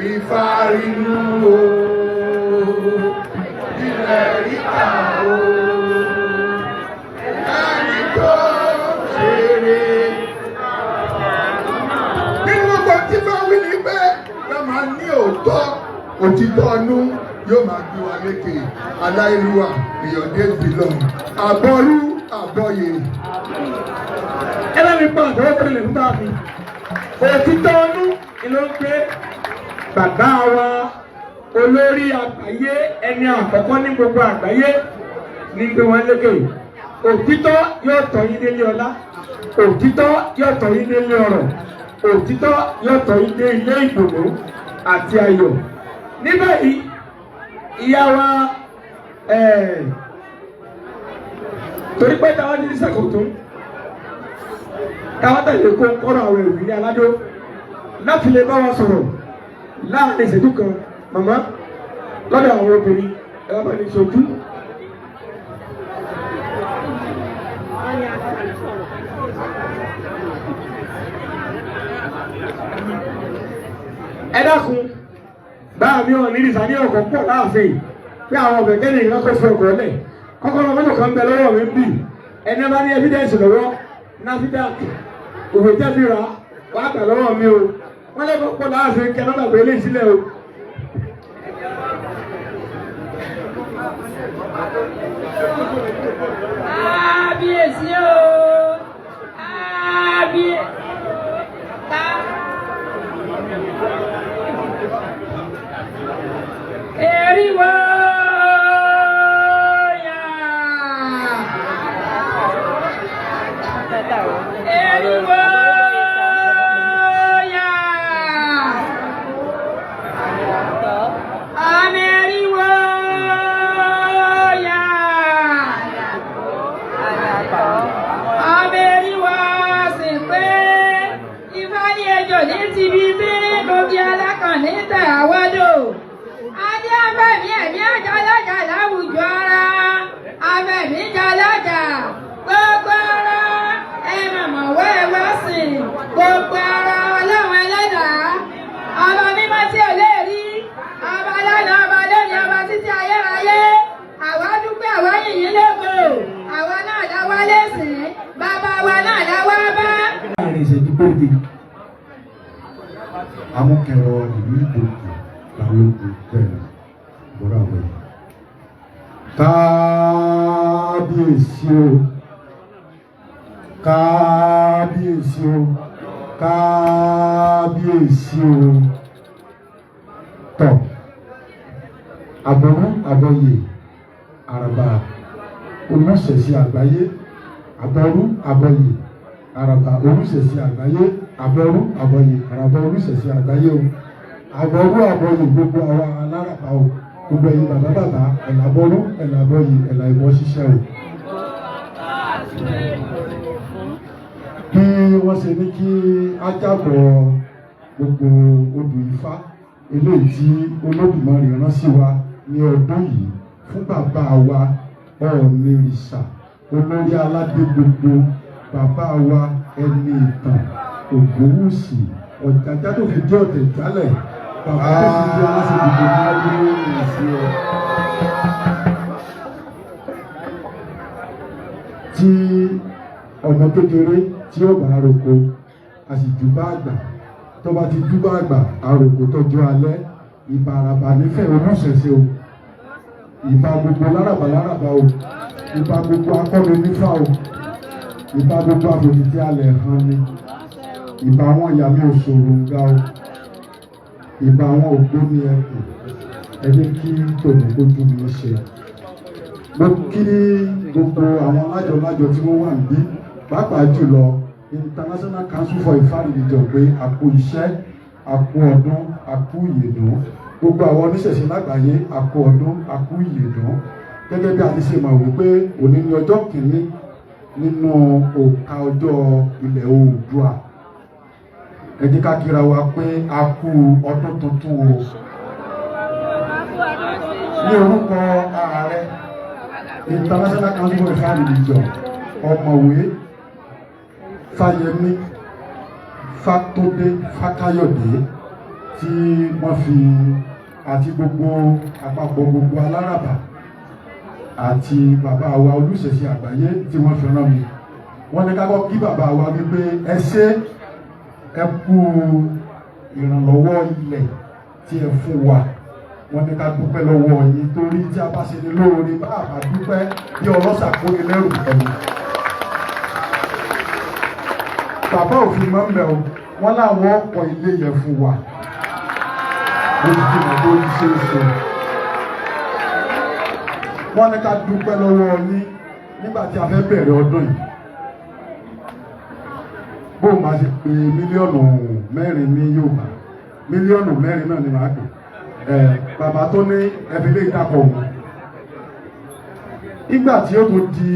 ìfarinu ooo ilẹ̀ ríkà ooo ẹni tó ṣeré. Nínú gbogbo tí bá wí ní pé ká máa ní òótọ́ òtítọ́ ọnú yóò máa gbé wa lékè aláìlúwà ìyọ̀dé bìlọ̀ àbọ̀rú àbọ̀yè. Ẹ bá mi pa àbọ̀rọ̀ tó lè nígbà mi. Òtítọ́ ọnú ló ń gbé bàbá wa olórí àgbáyé ẹni àkọ́kọ́ ní gbogbo àgbáyé ní gbé wọn lékè. Òtítọ́ yóò tọ́ yín délé ọlá. Òtítọ́ yóò tọ́ yín délé ọrọ̀. Òtítọ́ yóò tọ́ yín dé ilé ìdùnnú àti ayọ̀. Ní báyìí ìyá wa torí pé táwa ní sàkótó táwa tẹ̀lé kó kọ́rọ̀ àwọn èrò ní aládó láti lè bá wa sọ̀rọ̀ láàrin ìṣẹ́jú kan màmá lọ́dọ̀ àwọn obìnrin ẹ bá ní sojú. Ẹ dákun báà mi ò ní ìsà ní ọkọ̀ pọ̀ láàfin pé àwọn ọ̀bẹ̀ kẹ́lẹ̀ ìran kó fẹ́ ọkọ̀ lẹ̀ kọ́kọ́rọ́ mọ́tò kan bẹ lọ́wọ́ mi ń bì ẹni bá ní evidence lọ́wọ́ NAFDAC òwe tẹ́bí ra wàá gbà lọ́wọ́ mi o wọ́n lẹ́kọ̀ọ́ pọ̀ láàfin kẹ́ lọ́dà gbé lé sílẹ̀ o. Kábíyèsí o Eriwo ya Eriwo ya Ameriwo ya Ameriwa sì pé ifá ní ejò ní ti bí bírí gbòógì alákàn ní tẹ̀wádò. Adé abẹ́mí ẹ̀mí àjàlájà láwùjọ ara, abẹ́mí jàlájà, gbogbo ara, ẹ mọ̀mọ́ wẹ́wẹ́ sìn, gbogbo ara ọlọ́run ẹlẹ́dàá, ọba mímọ́ tí ò lè rí, ọba lánàá, ọba lónìí, ọba títí ayérayé, àwa dúpẹ́ àwa yìnyín lógo, àwa náà láwá lẹ́sìn, bàbá wa náà láwá bá. Láàrin ìṣẹ́jú péréte, amúkẹrọ ìlú ìdòkè làwọn ogun bẹ̀rẹ̀ bọ́ra wẹ̀. Kábíyèsí o, kábíyèsí o, kábíyèsí o. Tọ́ àbọ̀rú àbọ̀yè àràbà olùṣẹ̀ṣẹ̀ àgbáyé àbọ̀rú àbọ̀yè àràbà olùṣẹ̀ṣẹ̀ àgbáyé àbọ̀rú àbọ̀yè àràbà olùṣẹ̀ṣẹ̀ àgbáyé o. Àbọ̀rú àbọ̀yè gbogbo àwa aláràbà o gbogbo ẹ̀yin bàbá bàbá ẹ̀làbọ̀rú ẹ̀làbọ̀yè ẹ̀là ìbọn ṣiṣẹ́ o. Bí wọ́n ṣe ní kí á jábọ̀ gbogbo odù Ifá eléyìí tí Olódùmarè rán sí wa ní ọdún yìí fún bàbá wa Ọ̀ọ̀nìrìṣà olórí aládé gbogbo bàbá wa ẹni ìtàn Ògúnwùsì Ọ̀jájá tó fi dé Ọ̀tẹ̀ Ìjálẹ̀ bàbá tó fi dé aláṣẹ́gbègbè ní ọdún ìsìn ọ. Tí ọmọ kékeré tí ó bá roko a sì júbà àgbà tó bá ti júbà àgbà àròkò tọ́jú alẹ́ ìbà àràbà nífẹ̀ẹ́ olùṣẹ̀ṣẹ̀ o ìbà gbogbo láràbà láràbà o ìbà gbogbo akọ́ni nífà o ìbà gbogbo àfòjìtì alẹ̀ hàn ni ìbà àwọn ìyàmí òṣòro ń ga o ìbà àwọn ògbóni ẹkùn ẹni kí tòun kójú mi ṣe mo kí gbogbo àwọn alájọ tí wọ́n wà níbí pàápàá jùlọ International Council for Ifá Religion pé àpò iṣẹ́ àpò ọdún àpò ìyèdún gbogbo àwọn oníṣẹ̀ṣe lágbàáyé àpò ọdún àpò ìyèdún gẹ́gẹ́ bí a ti ṣe mọ̀ wípé òní ni ọjọ́ kìíní nínú òǹkà ọjọ́ ilẹ̀ Oòduà ẹ jẹ́ ká kíra wa pé a kú ọdún tuntun o ní orúkọ ààrẹ International Council for Ifá Religion ọ̀mọ̀wé Fáyẹmí Fátódé Fákáyọ̀dé tí wọ́n fi àti gbogbo àpapọ̀ gbogbo aláràbà àti bàbá wa olùṣẹ̀ṣe àgbáyé tí wọ́n fi rán mi wọ́n ní ká kọ́ kí bàbá wa wípé ẹ ṣé ẹ kú ìrànlọ́wọ́ ilẹ̀ tí ẹ fún wa wọ́n ní ká dúpẹ́ lọ́wọ́ yín torí tí a bá ṣe ní lóore bá a bá dúpẹ́ bí ọlọ́ṣà kóni lẹ́rù ẹ̀mí. Bàbá òfin máa ń bẹ̀ ọ́ wọ́n láwọn ọkọ̀ ilé yẹn fún wa lójú tí mo tó ṣe é ṣe. Wọ́n ní ká dúpẹ́ lọ́wọ́ yín nígbà tí a fẹ́ bẹ̀rẹ̀ ọdún yìí. Bó máa ṣe pé mílíọ̀nù mẹ́rin ní Yorùbá mílíọ̀nù mẹ́rin náà ni màá dùn. Bàbá tó ní ẹbílẹ̀ ìdàpọ̀ òun. Nígbà tí ó tó di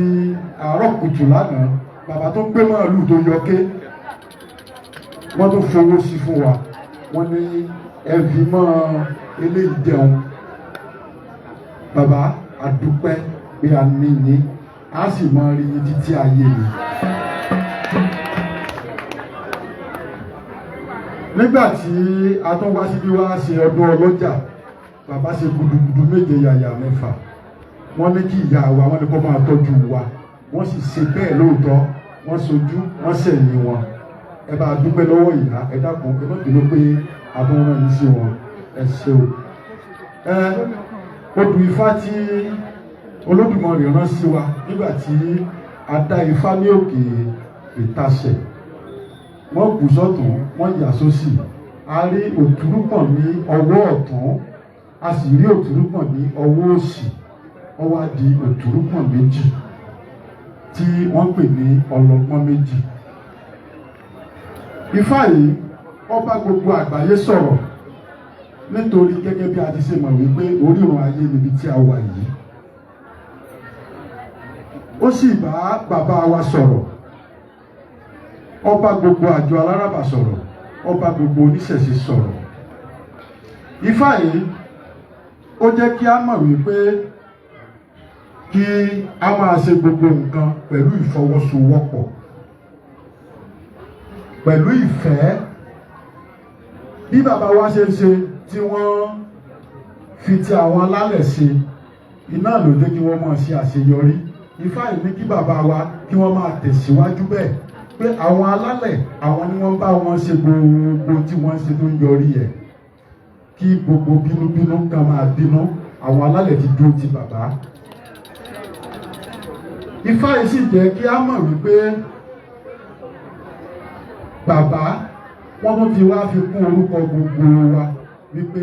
àárọ̀ kùtù lánàá bàbá tó gbé màálù tó yọké wọ́n tó fowó sí fún wa wọ́n ní ẹbí mọ́ eléyìí jẹun bàbá àdúpẹ́ pé a ní yín a sì máa rí yín títí ayé mi. Nígbà tí a tún wá síbí wá ṣe ọdún ọlọ́jà bàbá ṣe gudugudu méje yàyà mẹ́fà wọ́n ní kí ìyá wa wọ́n ní kó máa tọ́jú wa wọ́n sì ṣe bẹ́ẹ̀ lóòótọ́ wọ́n sojú wọ́n sẹ̀yìn wọn ẹ bá dúpẹ́ lọ́wọ́ ìyá ẹ dákun ẹ má bínú pé àbọ̀ wọn ní sí wọn ẹ ṣe o. Odù Ifá tí Olódùmarè rán sí wa nígbà tí a dá Ifá ní òkè Ìtasẹ̀ wọ́n kù sọ́tún wọ́n yà sósì a rí òtúrúpọ̀n ní ọwọ́ ọ̀tún a sì rí òtúrúpọ̀n ní ọwọ́ òsì ó wá di òtúrúpọ̀n méjì tí wọ́n pè ní ọlọ́gbọ́n méjì. Ifá yìí ó bá gbogbo àgbáyé sọ̀rọ̀ nítorí gẹ́gẹ́ bí a ti ṣe mọ̀ wípé orírun ayé níbi tí a wà yìí. Ó sì bá bàbá wa sọ̀rọ̀ ó bá gbogbo àjọ aláràbà sọ̀rọ̀ ó bá gbogbo oníṣẹ̀ṣe sọ̀rọ̀. Ifá yìí ó jẹ́ kí a mọ̀ wípé kí a máa ṣe gbogbo nǹkan pẹ̀lú ìfọwọ́sowọ́pọ̀ pẹ̀lú ìfẹ́ bí bàbá wa ṣe ń ṣe tí wọ́n fi ti àwọn alálẹ̀ ṣe iná ló dé kí wọ́n máa ṣe àṣeyọrí. Ifá yìí ní kí bàbá wa kí wọ́n máa tẹ̀síwájú bẹ́ẹ̀ pé àwọn alálẹ̀ àwọn ni wọ́n bá wọn ṣe gbogbo tí wọ́n ṣe tó ń yọrí ẹ̀ kí gbogbo bínúbínú kan máa bínú àwọn alálẹ̀ ti dúró ti bàbá. Ifá yìí sì jẹ́ kí á mọ̀ wípé bàbá wọ́n tún ti wá fi kún orúkọ gbogbo wa wípé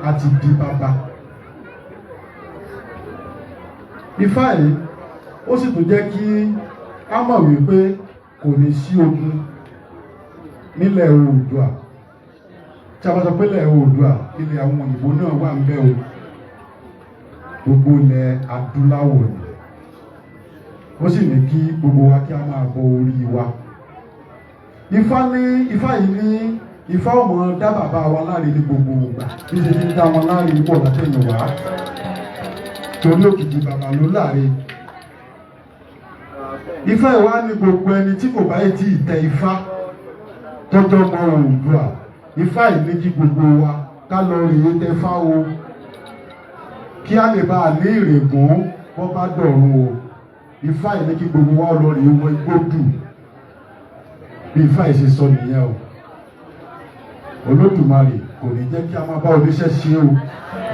a ti di bàbá. Ifá yìí ó sì tún jẹ́ kí á mọ̀ wípé kò ní sí ogun nílẹ̀ Oòduà tí a bá sọ pé ilẹ̀ Oòduà ilẹ̀ àwọn òyìnbó náà wà ń bẹ̀ o gbogbo ilẹ̀ adúláwọ̀ ni ó sì ní kí gbogbo wa kí a máa bọ orí wa. Ifá yìí ní Ifá ọmọ dá bàbá wa láre ní gbogbo ìgbà bí ṣe ti dá wọn láre pọ̀ látẹ̀yìn wá torí òkìkí bàbá ló láre. Ifá yìí wá ní gbogbo ẹni tí kò bá yìí tí ì tẹ Ifá tọ́jọ́ mọ́ Oòduà Ifá yìí ní kí gbogbo wa ká lọ rèé tẹ Ifá o kí a lè bá a ní ìrègùn bọ́ bá dọ̀run o. Ifá yìí ní kí gbogbo wa lọ rèé wọ igbó dù bí Ifá yìí ṣe sọ nìyẹn o. Olódùmarè kò ní jẹ́ kí a máa bá oníṣẹ́ ṣe o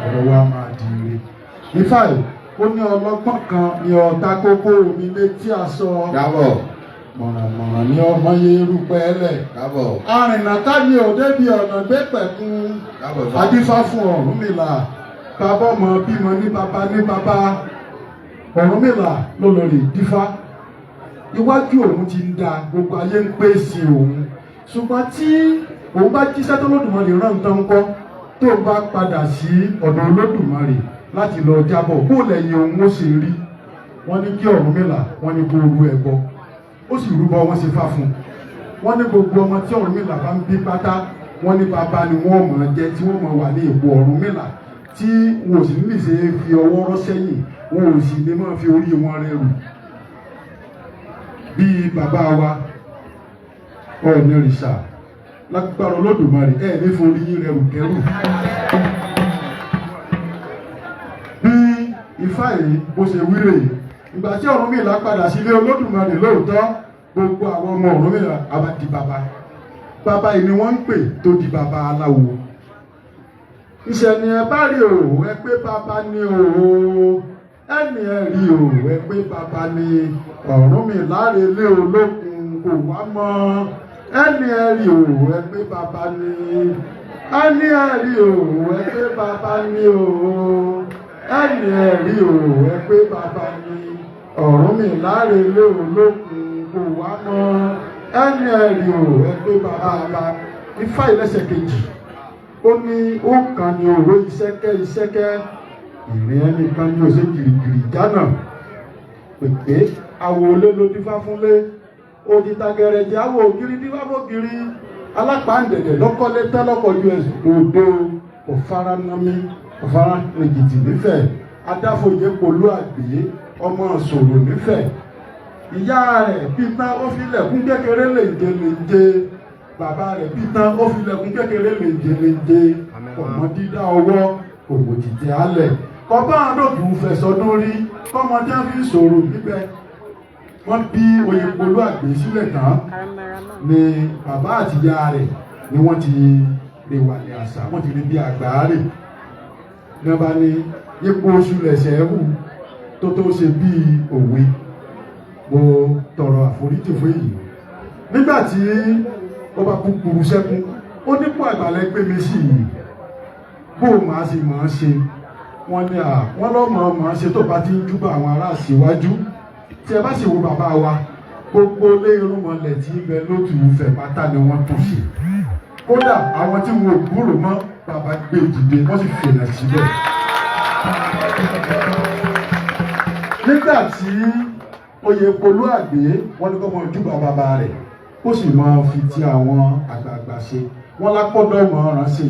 ọ̀rọ̀ wa máa di ire. Ifá yìí ó ní ọlọ́gbọ́n kan ní ọ̀tá kókó omi létí aṣọ. Kábọ̀. Mọ̀rànmọ̀ràn ní ọmọ yerúpẹ́ ẹlẹ̀. Kábọ̀. Arìnà táyé òde bí ọ̀nà gbé pẹ̀kun. Kábọ̀. Adífá fún Ọ̀rúnmìlà. Bàbá ọmọ bímọ ní bàbá ní bàbá. Ọ̀rúnmìlà ló lọ rè dífá iwájú òun ti ń da gbogbo ayé ń pè sí òun ṣùgbọ́n tí òun bá jíṣẹ́ tó lódùmarè rán tán kọ́ tó bá padà sí ọ̀dọ̀ olódùmarè láti lọ jábọ̀ bó lẹ́yìn òun ó ṣe rí wọ́n ní kí Ọ̀rúnmìlà wọ́n ní kó ru ẹbọ ó sì rúbọ wọ́n ṣe fá fún wọ́n ní gbogbo ọmọ tí Ọ̀rúnmìlà bá ń bí pátá wọ́n ní bàbá ni wọ́n mọ̀ jẹ́ tí wọ́n mọ̀ wà ní ipò Ọ̀rúnmìlà tí wọn ò sì ní ṣe fi ọwọ́ rọ́ sẹ́yìn wọn ò sì ní máa fi orí wọn rẹrù bíi bàbá wa Ọ̀ọ̀nìrìṣà lágbára Olódùmarè ẹ̀ ní forí yín rẹrù kẹrù bí Ifá yìí bó ṣe wíre yìí ìgbà tí Ọ̀rúnmìlà padà sílé Olódùmarè lóòótọ́ gbogbo àwọn ọmọ Ọ̀rúnmìlà abadi bàbá yìí ni wọ́n ń pè tó di bàbá aláwo ìṣẹ̀ni ẹ bá rí o ẹ pé bàbá ni o ẹni ẹ rí o ẹ pé bàbá ni Ọ̀rúnmìlà relé olókun kò wá mọ́ ẹni ẹ rí o ẹ pé bàbá ni ẹni ẹ rí o ẹ pé bàbá ni o ẹni ẹ rí o ẹ pé bàbá ni Ọ̀rúnmìlà relé olókun kò wá mọ́ ẹni ẹ rí o ẹ pé bàbá Ifá ìlẹ́sẹ̀ kejì ó ní ó kàn ní òwe ìṣẹ́kẹ́ ìrìn ẹnìkan ní òṣè gìrìgìrì jánà pèpè àwọ̀ olé ló dífá fúnlé òdìta gẹ̀rẹ̀jẹ̀ àwọ̀ ògiri dífá fògiri alápàǹdẹ̀dẹ̀ lọ́kọ́lé tẹ́lọ́kọ̀jú ẹ̀sùn òdo ọ̀fara nami ọ̀fara èjìtì nífẹ̀ẹ́ adáfòye polú àgbé ọmọ sòrò nífẹ̀ẹ́ ìyá rẹ̀ pípa ó filẹ̀kùn kékeré lèje bàbá rẹ̀ bí tán ó fi lẹ̀kùn kékeré lèje ọmọ dídá ọwọ́ òwò tìtì alẹ̀ kọ́bá àdókù fẹ̀sọ́dún rí kọ́mọdé fi ṣòro níbẹ̀ wọ́n bí Oyèpolú àgbè sílẹ̀ tán ni bàbá àtìyá rẹ̀ ni wọ́n ti lè wà ní àṣà wọ́n ti lè bí àgbáárè ní wọ́n bá ní ipò oṣù lẹ̀ṣẹ̀ ẹ̀hù tó ṣe bí òwe mo tọrọ àforíjì fún èyí nígbà tí ó bá kúkúrú sẹ́kún ó nípò àgbàlẹ̀ pé mi sí yìí bó máa sì máa ṣe wọ́n ní wọ́n lọ́mọ máa ṣe tó bá ti ń júbà àwọn ará síwájú tí ẹ bá sì wo bàbá wa gbogbo lé irúnmọlẹ̀ tí ń bẹ lótú ìfẹ́ pátá ni wọ́n tún ṣe kódà àwọn tí wọn ò gbúrò mọ́ bàbá gbé dìde wọ́n sì fènà síbẹ̀. nígbà tí Oyèpolú àgbè wọ́n ní kọ́ mọ júbà bàbá rẹ̀ ó sì máa fi ti àwọn àgbààgbà ṣe wọ́n lápọ́dọ̀ ọmọ ọ̀ràn ṣe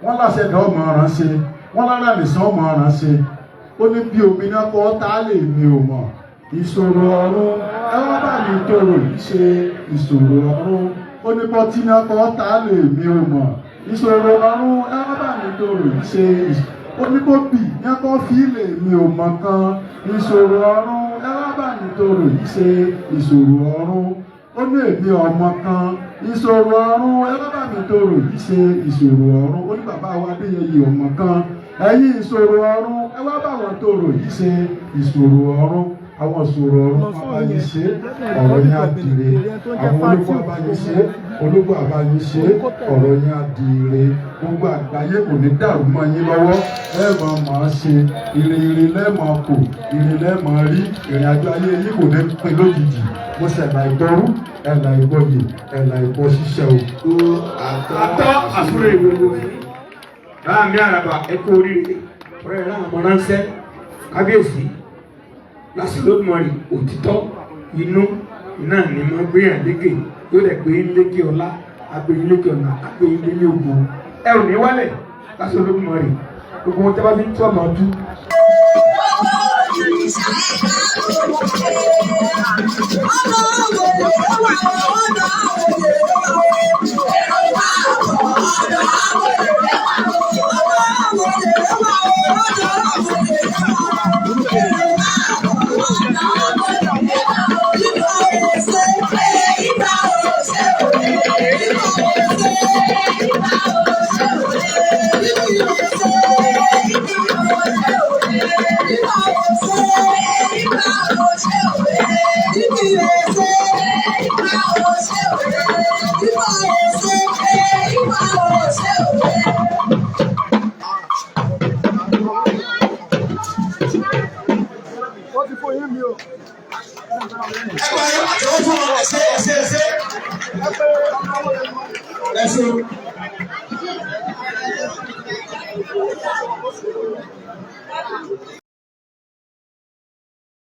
wọ́n láṣẹ̀dọ̀ ọmọ ọ̀ràn ṣe wọ́n lára nìṣán ọmọ ọ̀ràn ṣe ó ní bí omi náà kọ́ tá lè mi ò mọ̀ ìṣòro ọ̀run ẹ wọ́n bá mi tòrò yìí ṣe ìṣòro ọ̀run ó ní bọ́tí náà kọ́ tá lè mi ò mọ̀ ìṣòro ọ̀run ẹ wọ́n bá mi tòrò yìí ṣe ó ní bóbì náà kọ́ fi lè mi ò mọ̀ kan ìṣòro ọ̀run ẹ wọ́n bá mi tòrò yìí ṣe ìṣòro ọ̀run ó ní èmi ọmọ kan ìṣòro ọ̀run ẹ bá mi tòrò yìí ṣe ìṣòro ọ̀run ó ní bàbá wa Adéyẹyè ọmọ kan ẹ̀yin ìṣòro ọ̀run ẹ wá bá wọn tòrò yìí ṣe ìṣòro ọ̀run àwọn ìṣòro ọ̀run abáyé ṣe ọ̀rọ̀ yẹn àdìrẹ àwọn ológun abáyé ṣe ológun abáyé ṣe ọ̀rọ̀ yẹn àdìrẹ gbogbo àgbáyé kò ní dàrú mọ́ yín lọ́wọ́ lẹ́ẹ̀mọ́ máa ṣe ire lẹ́ẹ̀mọ́ kò ire lẹ́ẹ̀mọ́ rí ìrìn àjò ayé yìí kò ní pín lójijì mo ṣẹ̀dá ìtọ́rú ẹ̀là ìgbọ́yè ẹ̀là ìbọ̀ ṣiṣẹ́ o. Àtọ́ àsúrò ìwòwò láàmì àràbà ẹ̀kọ́ oríire ọ̀rẹ́ rẹ̀ àwọn ránṣẹ́ kábíyèsí lásìkò lódùmarè òtítọ́ inú iná ni mo gbé yàn lékè yóò dẹ̀ gbé lékè ọlá agbèyìn lékè ọ̀nà agbèyìn lé ní ògbó ẹ ò ní wálẹ̀ lásìkò lódùmarè gbogbo wọn tẹ́ bá fi ń tọ́ ọmọ ọdún. Thank you. Ẹgbẹ́ àtẹwọ́ fún wọn ẹsẹ̀. Ẹsẹ̀.